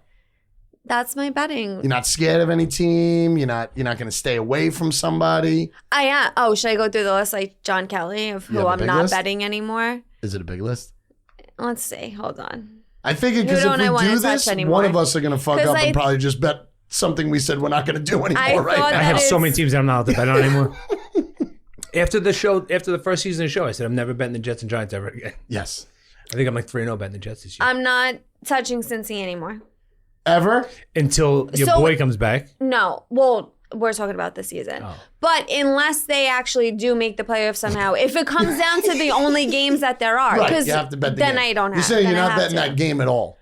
That's my betting. You're not scared of any team. You're not going to stay away from somebody. I am. Oh, should I go through the list like John Kelly of You who have a I'm big not list? betting anymore? Is it a big list? Let's see. Hold on. I figured because Who if don't I we wanna do touch this, anymore? one of us are going to fuck 'Cause up I- and probably just bet something we said we're not going to do anymore right thought now. I that have so is- many teams that I'm not allowed to bet on anymore. After the first season of the show, I said I'm never betting the Jets and Giants ever again. Yes. I think I'm like 3-0 betting the Jets this year. I'm not touching Cincy anymore. Ever? Until your So- boy comes back. No. Well, we're talking about this season. Oh. But unless they actually do make the playoffs somehow, if it comes down to the only games that there are, Right. because You have to bet the then game. I don't have. You're saying then you're I not have betting to. that game at all.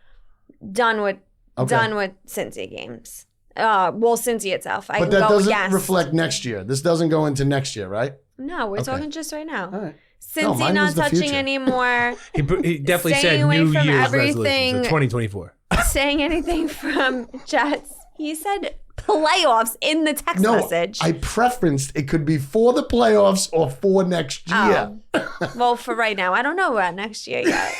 Done with Okay. Cincy games. Well, Cincy itself. I But can that go doesn't against. reflect next year. This doesn't go into next year, right? No, we're Okay. talking just right now. All right. Cincy mine not was the touching future. anymore. He definitely Staying said away New from Year's everything. resolution. So 2024. Saying anything from Jets. He said playoffs in the text No, message. I preferenced it could be for the playoffs or for next year. Well, for right now, I don't know about next year yet.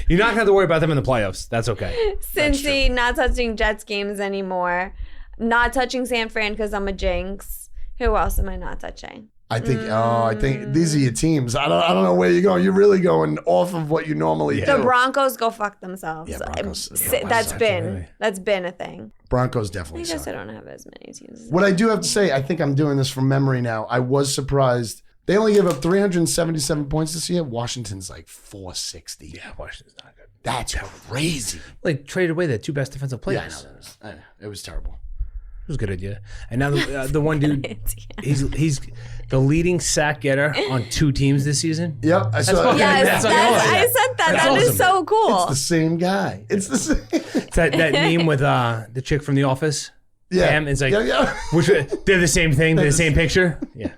You're not going to have to worry about them in the playoffs. That's okay. Cincy not touching Jets games anymore. Not touching San Fran because I'm a jinx. Who else am I not touching? I think these are your teams. I don't know where you're going. You're really going off of what you normally The do. Broncos go fuck themselves. Yeah, Broncos- That's Absolutely. been a thing. Broncos I definitely guess suck. I don't have as many teams. What I do have to say, I think I'm doing this from memory now. I was surprised. They only gave up 377 points this year. Washington's like 460. Yeah, Washington's not good. That's crazy. Like, traded away their two best defensive players. I know. It was terrible. It was a good idea. And now the one dude, he's the leading sack getter on two teams this season. Yep. I saw fucking- Yes, That's I said that. That's That is awesome. so cool. It's the same guy. It's the same. It's that meme with the chick from The Office. Yeah. Pam, it's like, Yeah. which they're the same thing, they're the same picture. Yeah.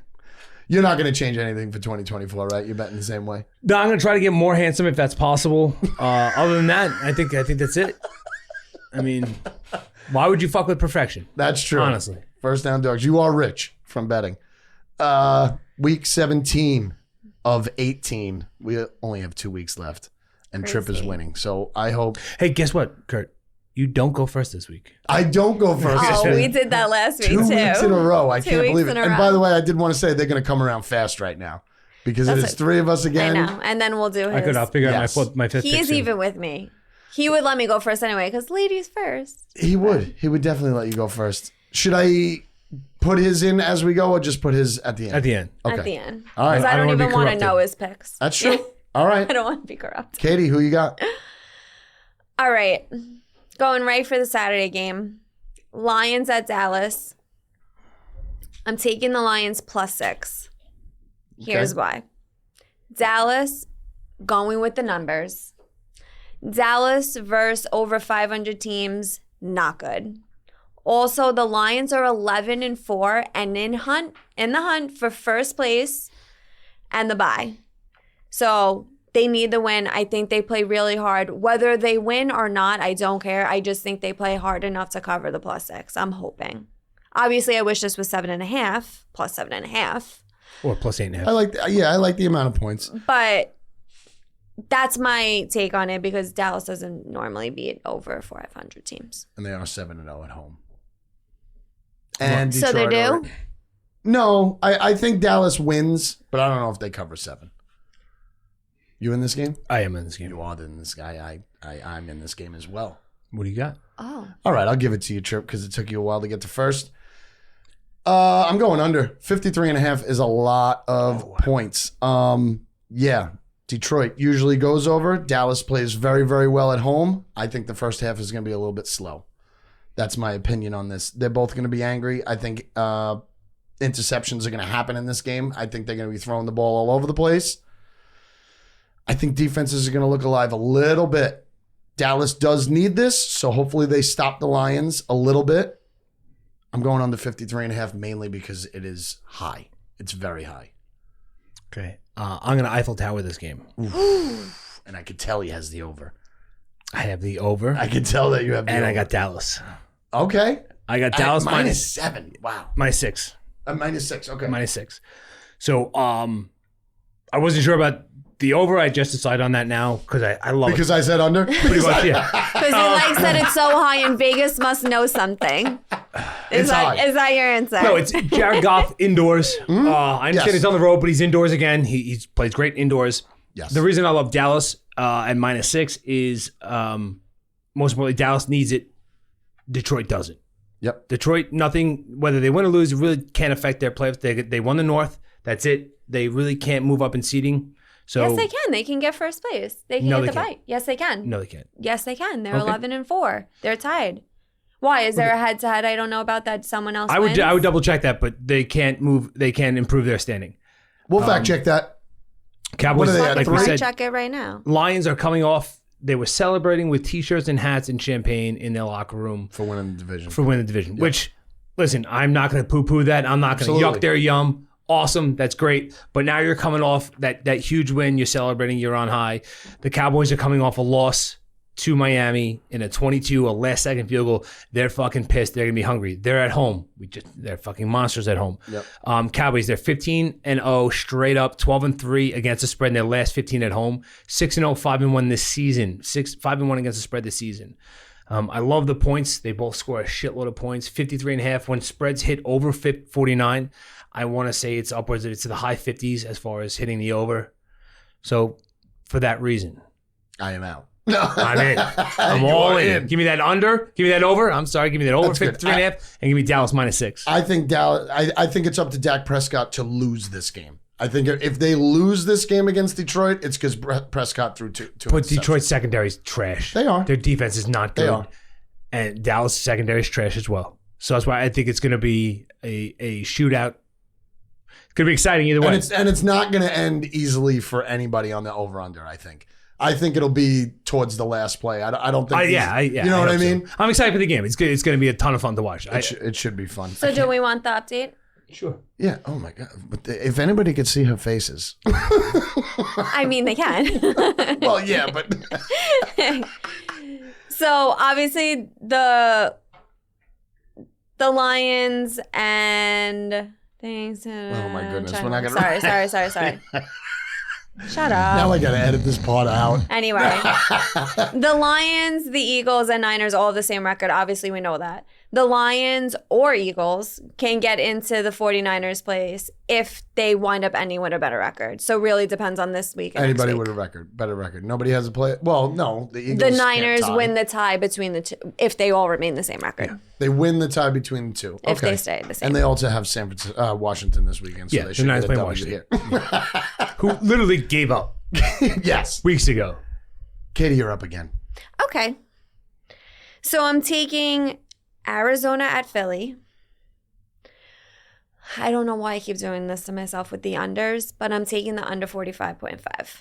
You're not going to change anything for 2024, right? You're betting the same way. No, I'm gonna try to get more handsome if that's possible. Other than that, I think that's it. I mean, why would you fuck with perfection? That's true. Honestly. First down dogs. You are rich from betting. Week 17 of 18. We only have 2 weeks left. And Trip is Crazy. winning. So I hope Hey, guess what, Kurt? You don't go first this week. I don't go first. Oh, we did that last week 2 too. weeks in a row. I 2 can't weeks believe it. in a And row. by the way, I did want to say they're going to come around fast right now because it That's is it. 3 of us I again. know, and then we'll do his. I'll figure Yes. out my fifth pick He's soon. even with me. He would let me go first anyway because ladies first. He would. He would definitely let you go first. Should I put his in as we go or just put his at the end? At the end. Okay. At the end. All right. Because I I don't don't wanna be even want to corrupted. know his picks. That's true. All right. I don't want to be corrupt. Katie, who you got? All right. Going right for the Saturday game. Lions at Dallas. I'm taking the Lions +6. Here's Okay. why. Dallas, going with the numbers. Dallas versus over 500 teams, not good. Also, the Lions are 11-4 and in the hunt for first place and the bye. So they need the win. I think they play really hard. Whether they win or not, I don't care. I just think they play hard enough to cover the +6. I'm hoping. Obviously, I wish this was 7.5, +7.5. Or +8.5. I like the amount of points. But that's my take on it because Dallas doesn't normally beat over 500 teams. And they are 7-0 at home. And So they Detroit do? No, I think Dallas wins, but I don't know if they cover 7. You in this game? I am in this game. You are in this guy. I'm in this game as well. What do you got? Oh. All right, I'll give it to you, Trip, because it took you a while to get to first. I'm going under. 53.5 is a lot of points. Yeah, Detroit usually goes over. Dallas plays very, very well at home. I think the first half is going to be a little bit slow. That's my opinion on this. They're both going to be angry. I think interceptions are going to happen in this game. I think they're going to be throwing the ball all over the place. I think defenses are going to look alive a little bit. Dallas does need this, so hopefully they stop the Lions a little bit. I'm going under 53.5 mainly because it is high. It's very high. Okay. I'm going to Eiffel Tower this game. And I could tell he has the over. I have the over. I can tell that you have the and over. I got Dallas. Okay. I got Dallas minus -7. Wow. -6. -6. Okay. -6. So I wasn't sure about The over, I just decided on that now because I love Because I said under? Pretty much, yeah. Because Mike said it's so high and Vegas must know something. It's high. Is that your answer? No, it's Jared Goff indoors. I understand Yes. he's on the road, but he's indoors again. He plays great indoors. Yes. The reason I love Dallas at -6 is most importantly, Dallas needs it. Detroit doesn't. Yep. Detroit, nothing, whether they win or lose, it really can't affect their playoffs. They won the North. That's it. They really can't move up in seeding. So yes, they can. They can get first place. They can No, get they the can't. bye. Yes, they can. No, they can't. Yes, they can. They're Okay. 11-4. They're tied. Why? Is there a head-to-head I don't know about that someone else I would wins? double check that, but they can't move. They can't improve their standing. We'll fact check that. Cowboys, What are they at, like we three? said, Check it right now. Lions are coming off. They were celebrating with T-shirts and hats and champagne in their locker room For winning the division. for winning the division. Which, listen, I'm not going to poo-poo that. I'm not going to Absolutely. yuck their yum. Awesome, that's great. But now you're coming off that huge win. You're celebrating. You're on high. The Cowboys are coming off a loss to Miami in a last-second field goal. They're fucking pissed. They're gonna be hungry. They're at home. They're fucking monsters at home. Yep. Cowboys, they're 15-0 straight up, 12-3 against the spread in their last 15 at home. 6-0, 5-1 this season. 5-1 against the spread this season. I love the points. They both score a shitload of points. 53.5. When spreads hit over 49, I want to say it's upwards. It's to the high 50s as far as hitting the over. So for that reason, I am out. I'm in. I'm all in. Give me that under. Give me that over. I'm sorry. Give me that over That's good. 53.5, and give me Dallas -6. I think Dallas. I think it's up to Dak Prescott to lose this game. I think if they lose this game against Detroit, it's because Prescott threw two. But interceptions. Detroit's secondary's trash. They are. Their defense is not good. They are. And Dallas' secondary is trash as well. So that's why I think it's going to be a shootout. It's going to be exciting either way. And it's not going to end easily for anybody on the over/under. I think it'll be towards the last play. I don't think. You know what I hope so. mean? I'm excited for the game. It's good. It's going to be a ton of fun to watch. It should be fun. So do we want the update? Sure. Yeah. Oh my god. But if anybody could see her faces. I mean, they can. Well, yeah, but So obviously the Lions and things. Oh my goodness, we're not gonna. Sorry. Shut up. Now I gotta edit this part out. Anyway, the Lions, the Eagles, and Niners all have the same record. Obviously, we know that. The Lions or Eagles can get into the 49ers place if they wind up ending with a better record. So really depends on this week. and next Anybody week. with a better record. Nobody has a play. Well, no, the Eagles. The can't Niners tie. win the tie between the two if they all remain the same record. They win the tie between the two. If Okay. they stay the same. And they also have Washington this weekend. So Yeah, they the should Niners get a play W Washington. Who literally gave up here. Yes. weeks ago. Katie, you're up again. Okay. So I'm taking Arizona at Philly. I don't know why I keep doing this to myself with the unders, but I'm taking the under 45.5.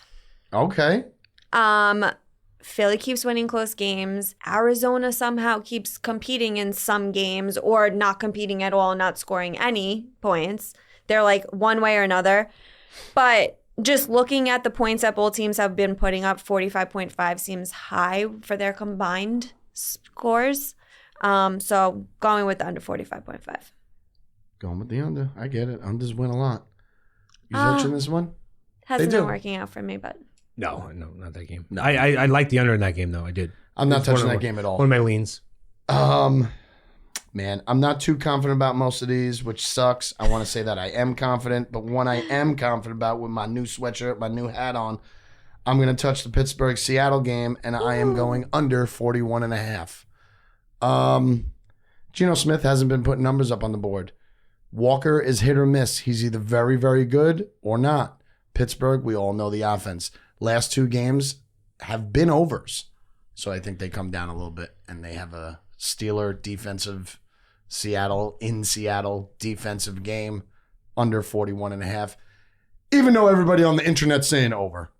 Okay. Philly keeps winning close games. Arizona somehow keeps competing in some games or not competing at all, not scoring any points. They're like one way or another. But just looking at the points that both teams have been putting up, 45.5 seems high for their combined scores. So going with the under 45.5. Going with the under. I get it. Unders win a lot. You Ah. mentioned this one? Hasn't They been do. working out for me, but No, not that game. No. I liked the under in that game though. I did. I'm not It's one touching of that game at all. One of my leans. Man, I'm not too confident about most of these, which sucks. I want to say that I am confident, but one I am confident about with my new sweatshirt, my new hat on, I'm going to touch the Pittsburgh-Seattle game, and I am going under 41.5. Geno Smith hasn't been putting numbers up on the board. Walker is hit or miss. He's either very, very good or not. Pittsburgh, we all know the offense. Last two games have been overs. So I think they come down a little bit, and they have a Steeler defensive Seattle defensive game under 41.5. Even though everybody on the internet's saying over.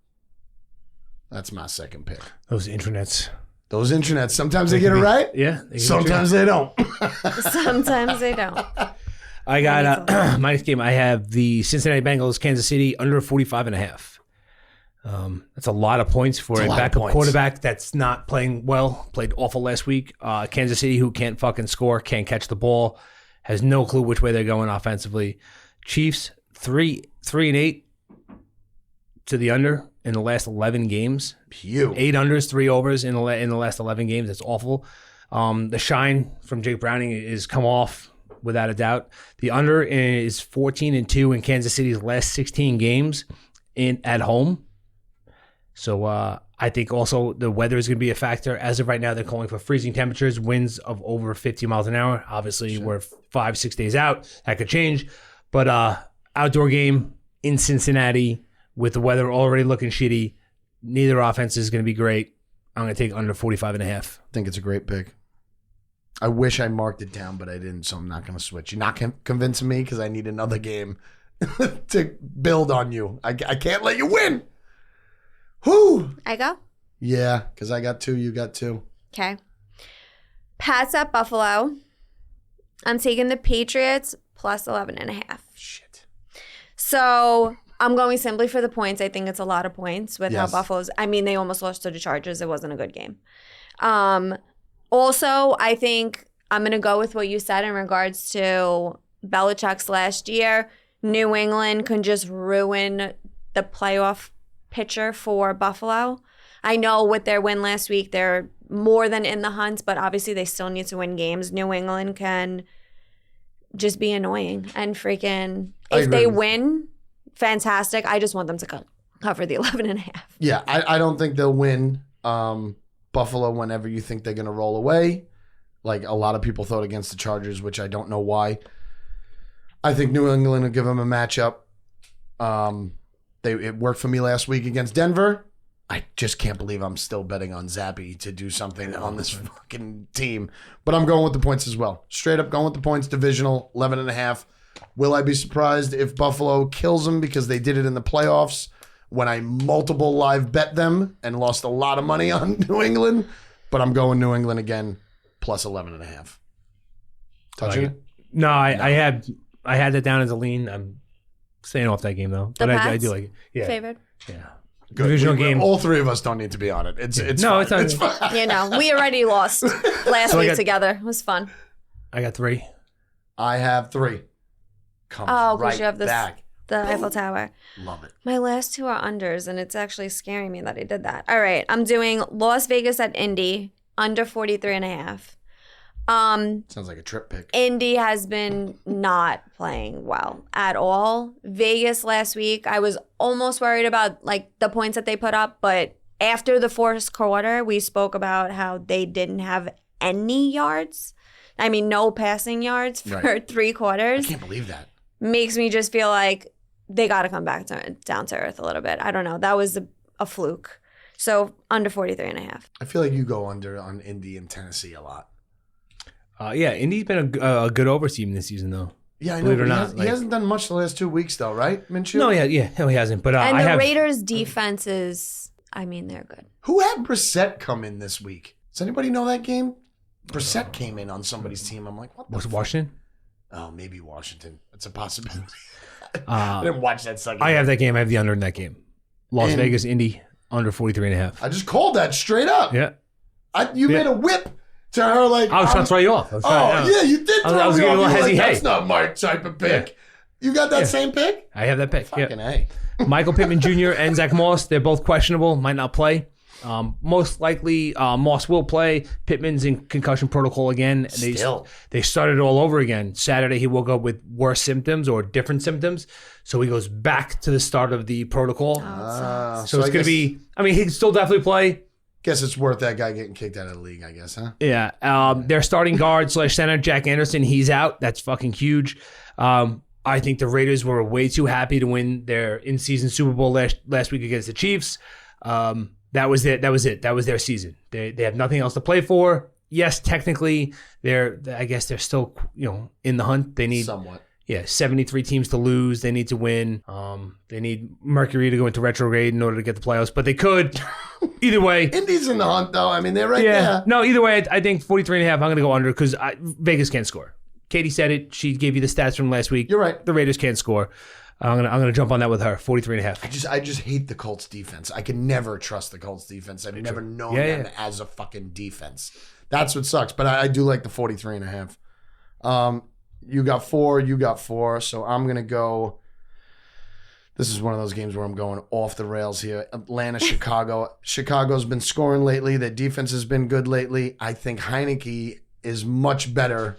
That's my second pick. Those internets. Those internets, sometimes they get it right. Yeah. Sometimes they don't. sometimes they don't. I got my next game. I have the Cincinnati Bengals, Kansas City under 45.5. That's a lot of points for a lot of backup points. quarterback that's not playing well. Played awful last week. Kansas City, who can't fucking score, can't catch the ball, has no clue which way they're going offensively. Chiefs 3-8 to the under in the last 11 games. Pew. 8 unders, 3 overs in the last 11 games. That's awful. The shine from Jake Browning is come off without a doubt. The under is 14-2 in Kansas City's last 16 games at home. So I think also the weather is going to be a factor. As of right now, they're calling for freezing temperatures, winds of over 50 miles an hour. Obviously, we're 5-6 days out. That could change. But outdoor game in Cincinnati with the weather already looking shitty. Neither offense is going to be great. I'm going to take under 45.5. I think it's a great pick. I wish I marked it down, but I didn't, so I'm not going to switch. You're not convincing me because I need another game to build on you. I can't let you win. Whoo! I go? Yeah, because I got 2, you got 2. Okay. Pats at Buffalo. I'm taking the Patriots plus 11.5. Shit. So I'm going simply for the points. I think it's a lot of points with how Yes. Buffalo's. I mean, they almost lost to the Chargers. It wasn't a good game. Also, I think I'm going to go with what you said in regards to Belichick's last year. New England can just ruin the playoff picture for Buffalo. I know with their win last week, they're more than in the hunt, but obviously they still need to win games. New England can just be annoying and freaking, if they win, fantastic. I just want them to cover the 11.5. Yeah, I don't think they'll win Buffalo whenever you think they're going to roll away. Like a lot of people thought against the Chargers, which I don't know why. I think New England will give them a matchup. It worked for me last week against Denver. I just can't believe I'm still betting on Zappy to do something on this fucking team. But I'm going with the points as well. Straight up going with the points, divisional, 11.5. Will I be surprised if Buffalo kills them because they did it in the playoffs when I multiple live bet them and lost a lot of money on New England? But I'm going New England again, plus 11.5. Touching it? No, I had that down as a lean. I'm staying off that game though. But I do like it. Yeah. Favored. Yeah. Good. Divisional game. All 3 of us don't need to be on it. It's No, fine. it's not. fine. You know, we already lost last So I week got- together. It was fun. I got 3. I have 3. Comes Oh, because right you have this, back. the Eiffel Tower. Love it. My last 2 are unders, and it's actually scaring me that I did that. All right, I'm doing Las Vegas at Indy, under 43.5. Sounds like a trip pick. Indy has been not playing well at all. Vegas last week, I was almost worried about like the points that they put up, but after the fourth quarter, we spoke about how they didn't have any yards. I mean, no passing yards for Right. 3 quarters. I can't believe that. Makes me just feel like they got to come back down to earth a little bit. I don't know. That was a fluke. So under 43.5. I feel like you go under on Indy and Tennessee a lot. Yeah, Indy's been a good over team this season though. Yeah, I know. Believe it or He, not, he hasn't done much the last 2 weeks, though, right, Minshew? No, no, he hasn't. But And I the have Raiders' defense is, I mean, they're good. Who had Brissett come in this week? Does anybody know that game? Brissett came in on somebody's team. I'm like, what the was it fuck? Washington. Oh, maybe Washington. That's a possibility. I Uh, didn't watch that second. I have that game. I have the under in that game. Las And- Vegas, Indy, under 43.5. I just called that straight up. Yeah. You Yeah. made a whip to her like. I was trying to throw you off. Yeah, you did throw I was me getting a off. little You were like, hezzy, that's hey. not my type of pick. Yeah. You got that Yeah. same pick? I have that pick. Fucking Yeah. A. Michael Pittman Jr. and Zach Moss, they're both questionable, might not play. Most likely, Moss will play. Pittman's in concussion protocol again. Still. They started all over again. Saturday, he woke up with worse symptoms or different symptoms. So he goes back to the start of the protocol. So it's going to be, I mean, he can still definitely play. Guess it's worth that guy getting kicked out of the league, I guess, huh? Yeah. Their starting guard / center, Jack Anderson, he's out. That's fucking huge. I think the Raiders were way too happy to win their in-season Super Bowl last week against the Chiefs. That was it. That was their season. They have nothing else to play for. Yes, technically, I guess they're still in the hunt. They need Somewhat. 73 teams to lose. They need to win. They need Mercury to go into retrograde in order to get the playoffs, but they could. Either way. Indy's in the hunt, though. I mean, they're right there. No, either way, I think 43.5, I'm going to go under because Vegas can't score. Katie said it. She gave you the stats from last week. You're right. The Raiders can't score. I'm gonna jump on that with her. 43.5. I just hate the Colts defense. I can never trust the Colts defense. I've never known them as a fucking defense. That's what sucks. But I do like the 43.5. You got 4. You got 4. So I'm gonna go This is one of those games where I'm going off the rails here. Atlanta, Chicago. Chicago's been scoring lately. Their defense has been good lately. I think Heineke is much better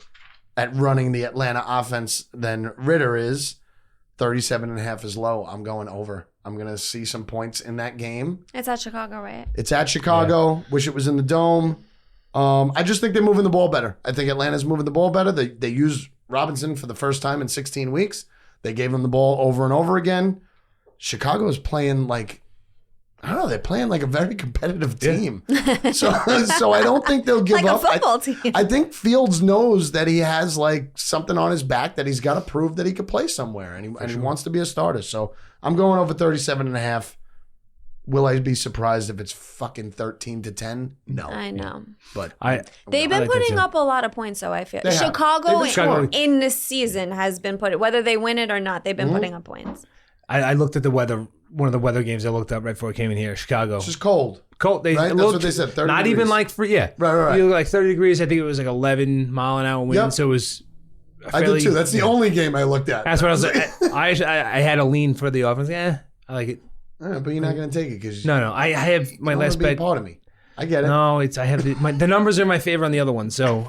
at running the Atlanta offense than Ritter is. 37.5 is low. I'm going over. I'm going to see some points in that game. It's at Chicago, right? It's at Chicago. Yeah. Wish it was in the Dome. I just think they're moving the ball better. I think Atlanta's moving the ball better. They used Robinson for the first time in 16 weeks. They gave him the ball over and over again. Chicago is playing like, I don't know, they're playing like a very competitive team. So I don't think they'll give up. Like a football team. I think Fields knows that he has like something on his back that he's got to prove that he could play somewhere. And he wants to be a starter. So I'm going over 37.5. Will I be surprised if it's fucking 13-10? No. I know. But they've been putting up a lot of points, though, I feel. Chicago in this season has been putting, whether they win it or not, they've been putting up points. I looked at the weather, one of the weather games I looked up right before I came in here, Chicago. It's just cold. Cold. Right? That's what they said, 30 Not degrees. even like, Right. You look like 30 degrees. I think it was like 11 mile an hour wind. Yep. So it was I did too. That's the only game I looked at. That's what I was like. I had a lean for the offense. Yeah, I like it. But you're not going to take it because No. I have my last bet. Part of me. I get it. No, I have the numbers are my favorite on the other one. So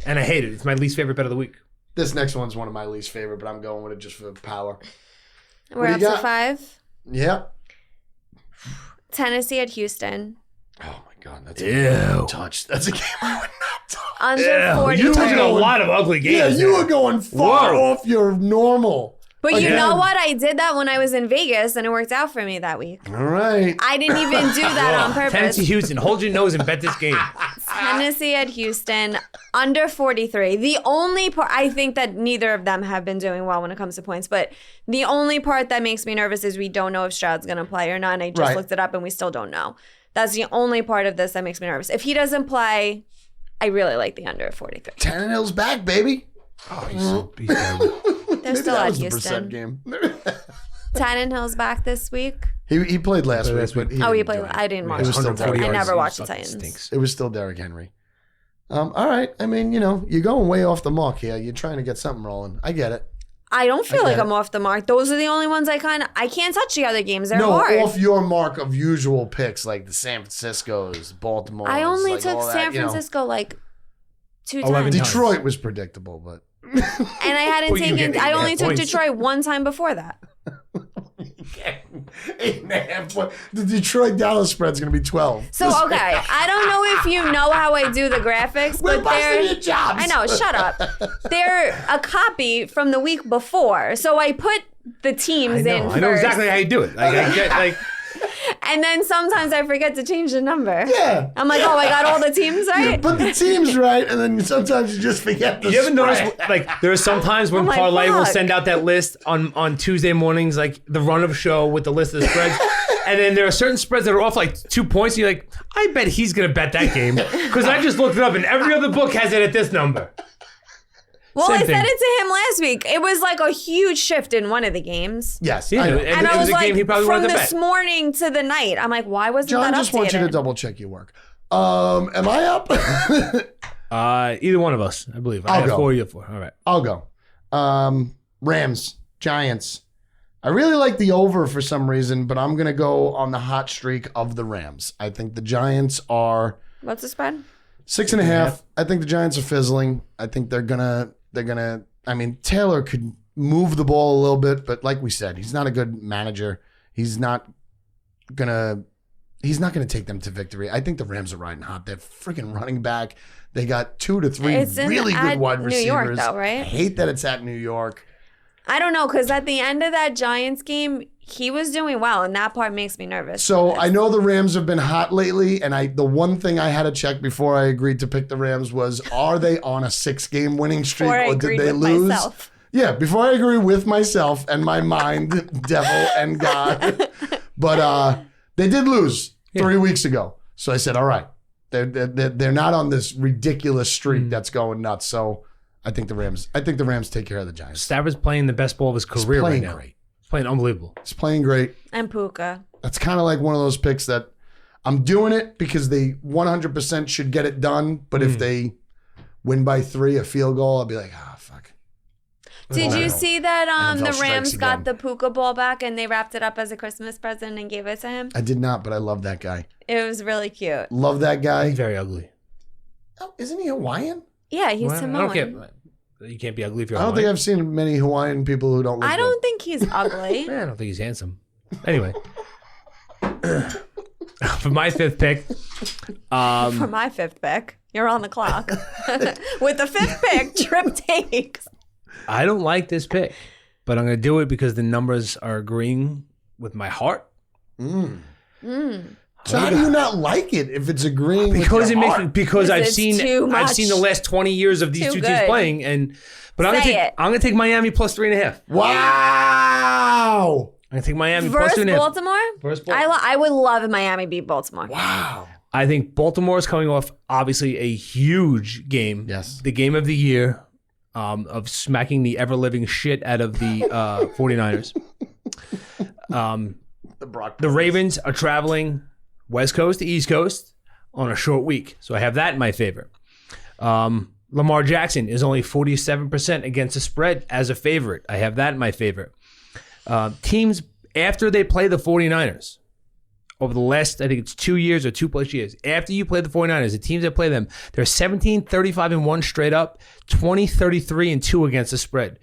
and I hate it. It's my least favorite bet of the week. This next one's one of my least favorite, but I'm going with it just for power. We're up to 5. Yep. Tennessee at Houston. Oh my God, that's a game I wouldn't touch. That's a game I would not touch. Under 40. You're touching a lot of ugly games. Yeah, you were going far off your normal. But you know what? I did that when I was in Vegas, and it worked out for me that week. All right. I didn't even do that on purpose. Tennessee, Houston. Hold your nose and bet this game. Tennessee at Houston, under 43. The only part, I think that neither of them have been doing well when it comes to points, but the only part that makes me nervous is we don't know if Stroud's going to play or not, and I just looked it up, and we still don't know. That's the only part of this that makes me nervous. If he doesn't play, I really like the under at 43. Tannehill's back, baby. Oh, he's terrible. They're still at Houston. Percent game. Tannehill's back this week. He played last week. But He played. I didn't watch. I never watched the Titans. It was still Derrick Henry. All right. I mean, you're going way off the mark here. You're trying to get something rolling. I get it. I don't feel like I'm off the mark. Those are the only ones I can't touch the other games. They're no, hard. Off your mark of usual picks like the San Francisco's, Baltimore. I only like took San Francisco like 2 times. 11 times. Detroit was predictable, but. And I hadn't taken. I only took Detroit one time before that. 8.5 points. The Detroit-Dallas spread's going to be 12. So okay, I don't know if you know how I do the graphics, We're but busting your jobs. I know. Shut up. They're a copy from the week before, so I put the teams in first. I know exactly how you do it. And then sometimes I forget to change the number. Yeah. I'm like, I got all the teams right. You put the teams right, and then sometimes you just forget the You ever spread. notice, there are some times when Parlay will send out that list on Tuesday mornings, like the run-up show with the list of the spreads, and then there are certain spreads that are off like 2 points, and you're like, I bet he's going to bet that game, because I just looked it up, and every other book has it at this number. Well, I said it to him last week. It was like a huge shift in one of the games. Yes. Yeah, I know. And I was like, from this bet. morning to the night, I'm like, why wasn't John that updated? just wants you to double check your work. Am I up? Either one of us, I believe. I have 4, you have 4. All right. I'll go. Rams, Giants. I really like the over for some reason, but I'm going to go on the hot streak of the Rams. I think the Giants are... What's the spread? 6.5. I think the Giants are fizzling. I think they're gonna. I mean, Taylor could move the ball a little bit, but like we said, he's not a good manager. He's not gonna take them to victory. I think the Rams are riding hot. They're freaking running back. They got 2 to 3 really good wide receivers. New York, though, right? I hate that it's at New York. I don't know, because at the end of that Giants game, he was doing well, and that part makes me nervous. So I know the Rams have been hot lately, and the one thing I had to check before I agreed to pick the Rams was, are they on a 6-game winning streak, or did they lose? Myself. Yeah, before I agree with myself and my mind, devil and God. But they did lose 3 weeks ago. So I said, all right, they're not on this ridiculous streak that's going nuts. So I think the Rams take care of the Giants. Stafford's playing the best ball of his career right now. Great. He's playing unbelievable. He's playing great. And Puka. That's kind of like one of those picks that I'm doing it because they 100% should get it done. But if they win by 3, a field goal, I'll be like, fuck. Did you see that NFL the strikes Rams got again. the Puka ball back and they wrapped it up as a Christmas present and gave it to him? I did not, but I love that guy. It was really cute. Love that guy. He's very ugly. Oh, isn't he Hawaiian? Yeah, he's Well, I Samoan. don't care. You can't be ugly if you're I don't think Hawaiian. I've seen many Hawaiian people who don't look I good. don't think he's ugly. I don't think he's handsome. Anyway. For my fifth pick, For my fifth pick, you're on the clock. With the fifth pick, Trip takes. I don't like this pick, but I'm going to do it because the numbers are agreeing with my heart. So how do you not like it if it's agreeing Because with it your makes heart? because I've It's seen too I've much. seen the last 20 years of these Too two teams good. playing, but I'm Say it. gonna take Miami plus 3.5. Wow. I'm gonna take Miami plus Versus 3.5. Baltimore? Versus Baltimore. I would love if Miami beat Baltimore. Wow. I think Baltimore is coming off obviously a huge game. Yes. The game of the year of smacking the ever living shit out of the 49ers. The Ravens are traveling West Coast to East Coast on a short week. So I have that in my favor. Lamar Jackson is only 47% against the spread as a favorite. I have that in my favor. Teams, after they play the 49ers, over the last, I think it's 2 years or 2+ years, after you play the 49ers, the teams that play them, they're 17-35-1 straight up, 20-33-2 against the spread.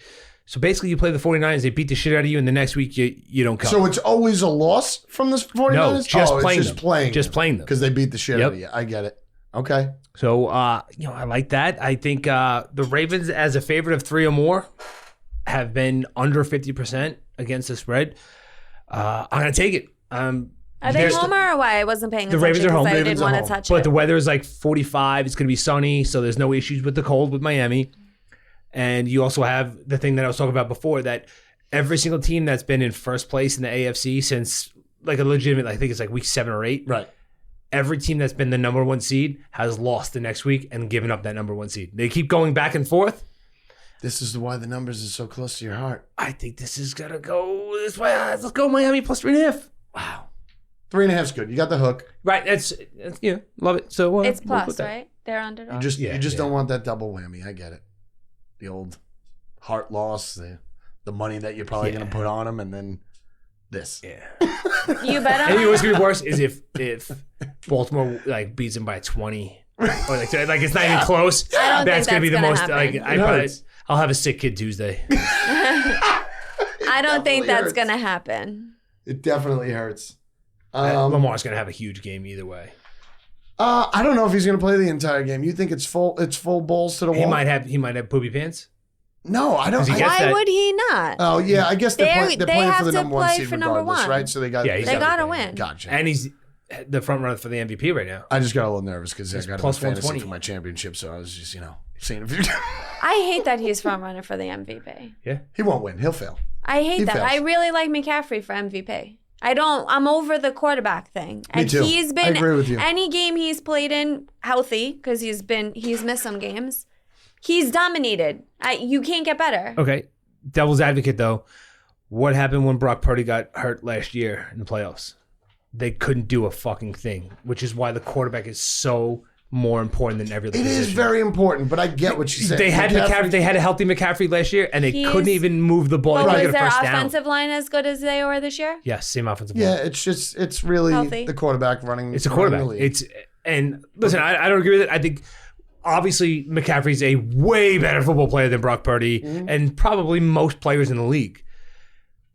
So basically, you play the 49ers, they beat the shit out of you, and the next week you don't cover. So it's always a loss from the 49ers? No, just playing it's just them. playing Just playing them. Because they beat the shit Yep. out of you. I get it. Okay. So, I like that. I think the Ravens, as a favorite of 3 or more, have been under 50% against the spread. I'm going to take it. Are they home or away? I wasn't paying The attention Ravens are home. because I Ravens didn't are want home. to touch But it. the weather is like 45. It's going to be sunny, so there's no issues with the cold with Miami. And you also have the thing that I was talking about before, that every single team that's been in first place in the AFC since like a legitimate, I think it's like week 7 or 8. Right. Every team that's been the number 1 seed has lost the next week and given up that number 1 seed. They keep going back and forth. This is why the numbers are so close to your heart. I think this is going to go this way. Let's go Miami plus 3.5. Wow. 3.5 is good. You got the hook. Right. That's love it. So It's we'll plus, put that. right? They're You underdogs. just Yeah, don't want that double whammy. I get it. The old heart loss, the money that you're probably going to put on them, and then this. Yeah. You bet I think on what's gonna be worse is if Baltimore like beats them by 20, or like it's not even close. I don't That's think gonna be the that's most. gonna Like happen. I'll have a sick kid Tuesday. I don't think definitely that's hurts. going to happen. It definitely hurts. Lamar's gonna have a huge game either way. I don't know if he's going to play the entire game. You think it's full balls to the wall? He might have poopy pants. No, I don't. Does he get Why that- would he not? Oh yeah, I guess they're They playing have for the to number 1 play seed for number regardless, 1. right? So they got. Yeah, he's They got got to everything. win. Gotcha. And he's the front runner for the MVP right now. I just got a little nervous because I got plus a fantasy 120. for my championship, so I was just seeing if you. I hate that he's front runner for the MVP. Yeah. He won't win. He'll fail. I hate He that. fails. I really like McCaffrey for MVP. I'm over the quarterback thing. And too. he's I been agree with you. any game he's played in healthy because he's missed some games. He's dominated. You can't get better. Okay. Devil's advocate though, what happened when Brock Purdy got hurt last year in the playoffs? They couldn't do a fucking thing, which is why the quarterback is so more important than every other It position. is very important, but I get what you said. They had McCaffrey. They had a healthy McCaffrey last year, and they He's- couldn't even move the ball. They But couldn't was get a their first down. offensive line as good as they were this year? Yes, same offensive Yeah, line. it's really Healthy. the quarterback running. It's a running the quarterback. league. And listen, I don't agree with it. I think obviously McCaffrey's a way better football player than Brock Purdy, and probably most players in the league.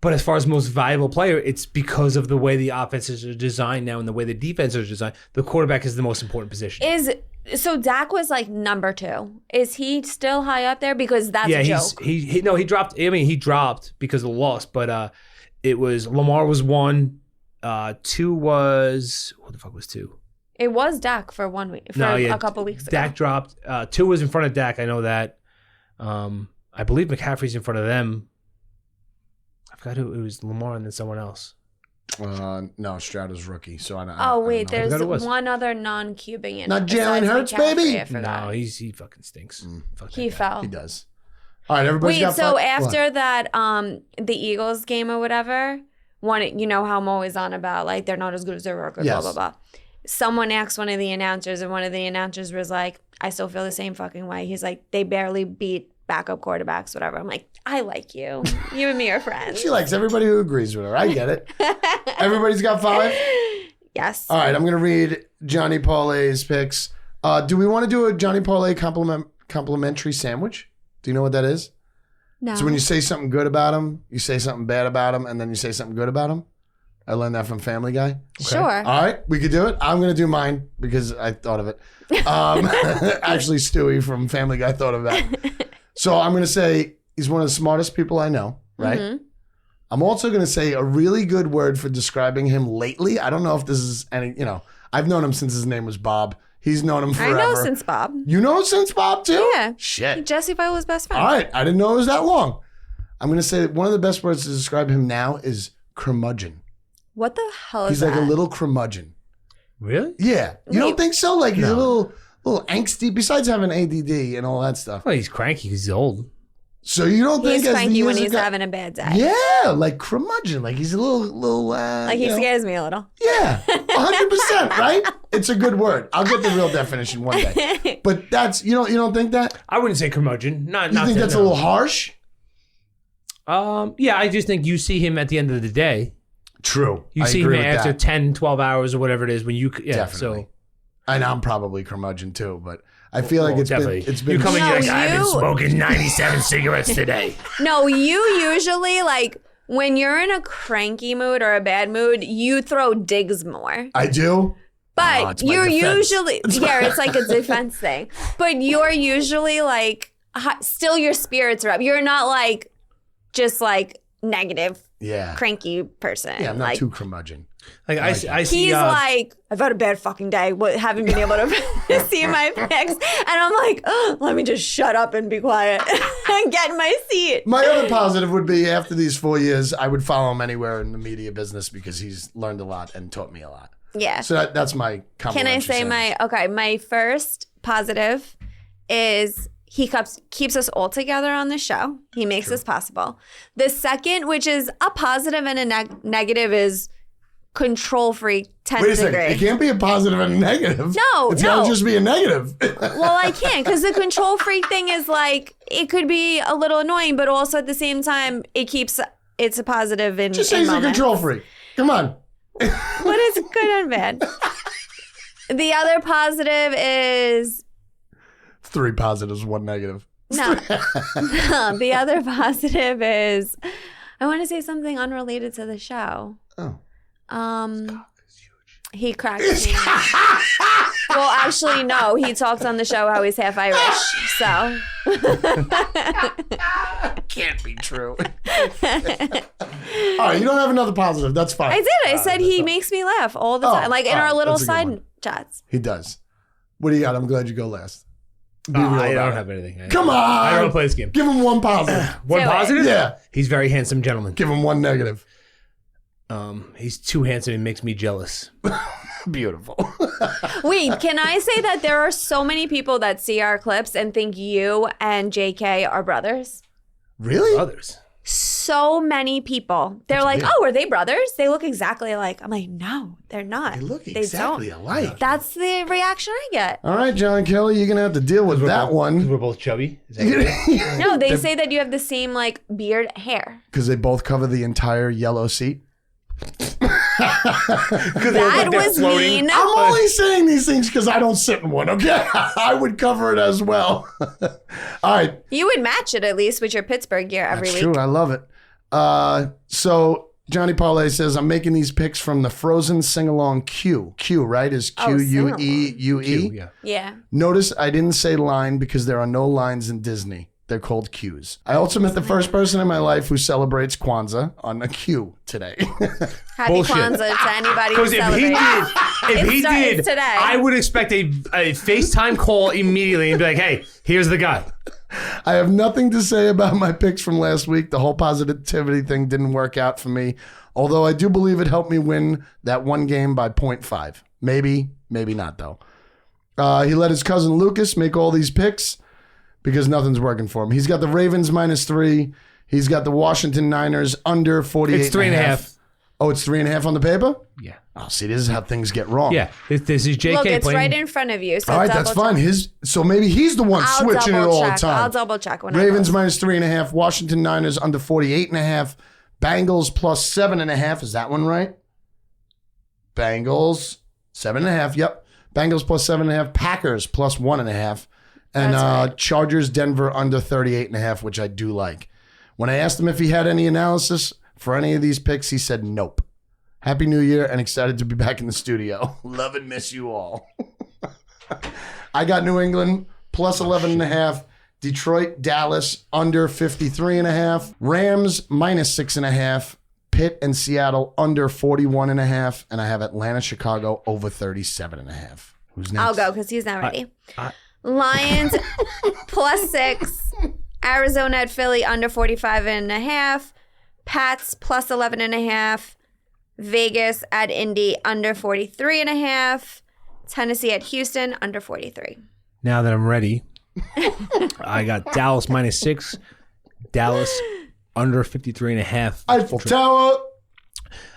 But as far as most valuable player, it's because of the way the offenses are designed now and the way the defenses are designed. The quarterback is the most important position. So Dak was like number 2. Is he still high up there? Because that's a joke. he dropped. I mean, he dropped because of the loss, but it was Lamar was 1, 2 was what the fuck was 2? It was Dak for 1 week, for a couple weeks ago. Dak dropped. 2 was in front of Dak. I know that. I believe McCaffrey's in front of them. I forgot who it was. Lamar and then someone else. No, Stroud is rookie, so I don't. Oh wait, I don't know. there's forgot it was. one other non-Cuban. Not Jalen besides Hurts, McCaffrey, baby? I forgot. No, he fucking stinks. Fuck He that guy. fell. He does. All right, everybody's Wait, got so five- after what? that, the Eagles game or whatever, you know how I'm always on about like they're not as good as their record, Yes. blah blah blah. Someone asked one of the announcers, and one of the announcers was like, "I still feel the same fucking way." He's like, "They barely beat backup quarterbacks, whatever. I'm like, I like you. You and me are friends. She likes everybody who agrees with her. I get it. Everybody's got 5? Yes. All right, I'm going to read Johnny Paulay's picks. Do we want to do a Johnny Paulay complimentary sandwich? Do you know what that is? No. So when you say something good about him, you say something bad about him, and then you say something good about him? I learned that from Family Guy. Sure. All right, we could do it. I'm going to do mine because I thought of it. Actually, Stewie from Family Guy thought of that. So I'm going to say he's one of the smartest people I know, right? Mm-hmm. I'm also going to say a really good word for describing him lately. I don't know if this is any, I've known him since his name was Bob. He's known him forever. I know since Bob. You know since Bob too? Yeah. Shit. Jesse Viola's best friend. All right. I didn't know it was that long. I'm going to say that one of the best words to describe him now is curmudgeon. What the hell is He's that? like a little curmudgeon. Really? Yeah. You don't Wait. think so? Like he's a No. little angsty, besides having ADD and all that stuff. Well, he's cranky because he's old. So you don't think He's as the cranky when years he's go- having a bad day. Yeah, like curmudgeon. Like he's a little Like he scares me a little. Yeah, 100%, right? It's a good word. I'll get the real definition one day. But that's you don't think that? I wouldn't say curmudgeon. Not. You Not think that, that's a no. little harsh? Yeah, I just think you see him at the end of the day. True. You see him after 10, 12 hours or whatever it is when you. Yeah, Definitely. so And I'm probably curmudgeon too, but I feel like definitely. it's been You come in, you're like, No, I've been you- smoking 97 cigarettes today. No, you usually like when you're in a cranky mood or a bad mood, you throw digs more. I do. But it's my you're defense. usually it's like a defense thing. But you're usually like still your spirits are up. You're not like just like negative, Yeah. cranky person. Yeah, I'm not like, too curmudgeon. Like I see. He's like, I've had a bad fucking day. Haven't been able to see my pics. And I'm like, oh, let me just shut up and be quiet and get in my seat. My other positive would be after these 4 years, I would follow him anywhere in the media business because he's learned a lot and taught me a lot. Yeah. So that's my Can complimentary I say sandwich. my first positive is he keeps us all together on the show. He makes this possible. The second, which is a positive and a negative, is control freak 10th Wait a second. degree. It can't be a positive and a negative. No, It's got no. to just be a negative. Well, I can't because the control freak thing is like it could be a little annoying, but also at the same time it's a positive in Just say in he's a moments. control freak. Come on. But it's good and bad. The other positive is 3 positives, 1 negative. no. The other positive is I want to say something unrelated to the show. Oh. He cracked me. Well, actually, no. He talked on the show how he's half Irish. So Can't be true. All right, you don't have another positive. That's fine. I did. I said he makes me laugh all the time, like in all our right, little that's a good side one. chats. He does. What do you got? I'm glad you go last. Be real I about don't it. have anything. Come on. I don't play this game. Give him 1 positive. One Do it. positive? Yeah. He's very handsome gentleman. Give him 1 negative. He's too handsome. He makes me jealous. Beautiful. Wait, can I say that there are so many people that see our clips and think you and JK are brothers? Really? Others. So many people. They're like, weird. oh, are they brothers? They look exactly alike. I'm like, no, they're not. They look They exactly don't. alike. That's the reaction I get. All right, John Kelly, you're going to have to deal with that one. We're both chubby. Is that what it is? No, they say that you have the same like beard hair. Because they both cover the entire yellow seat. That was mean. I'm only saying these things because I don't sit in one, okay? I would cover it as well. All right. You would match it at least with your Pittsburgh gear every That's week. true. I love it. So Johnny Parlay says, I'm making these picks from the Frozen sing-along Q. Q, right, is Q-U-E-U-E. Yeah. Yeah. Notice I didn't say line because there are no lines in Disney. They're called Qs. I also met the first person in my life who celebrates Kwanzaa on a Q today. Happy Bullshit. Kwanzaa to anybody who Because if he celebrates. did, if he did, today. I would expect a FaceTime call immediately and be like, "Hey, here's the guy." I have nothing to say about my picks from last week. The whole positivity thing didn't work out for me, although I do believe it helped me win that one game by 0.5. Maybe not, though. He let his cousin Lucas make all these picks because nothing's working for him. He's got the Ravens -3. He's got the Washington Niners under 48. It's 3.5. Oh, it's 3.5 on the paper? Yeah. Oh, see, this is how things get wrong. Yeah. This is JK Look, it's playing. right in front of you. So All right, that's double fine. check. So maybe he's the one I'll switching it double all check. the time. I'll double check when Ravens I minus 3.5. Washington Niners under 48.5. Bengals plus 7.5. Is that one right? Bengals 7.5. Yep. Bengals plus 7.5. Packers plus 1.5. And That's right. Chargers Denver under 38.5, which I do like. When I asked him if he had any analysis for any of these picks, he said nope. Happy New Year and excited to be back in the studio. Love and miss you all. I got New England plus 11.5. Detroit, Dallas under 53.5. Rams minus 6.5. Pitt and Seattle under 41.5. And I have Atlanta, Chicago over 37.5. Who's next? I'll go because he's not ready. Lions plus 6. Arizona at Philly under 45.5. Pats plus 11.5. Vegas at Indy under 43.5. Tennessee at Houston under 43. Now that I'm ready, I got Dallas minus 6. Dallas under 53.5. Eiffel Tower.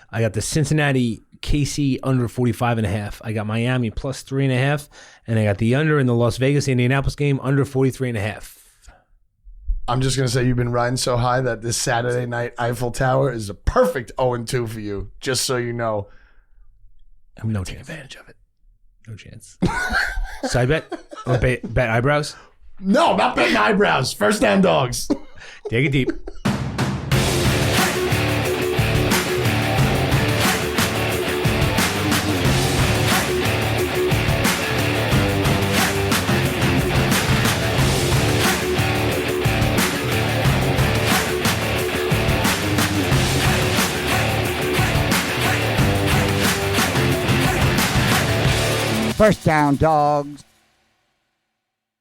I got the Cincinnati KC under 45.5. I got Miami plus 3.5. And I got the under in the Las Vegas Indianapolis game under 43.5. I'm just going to say you've been riding so high that this Saturday night Eiffel Tower is a perfect 0-2 for you, just so you know. I'm no chance. Advantage of it. No chance. Side bet? Or bet eyebrows? No, I'm not betting eyebrows. First down dogs. Take it deep. First down, dogs.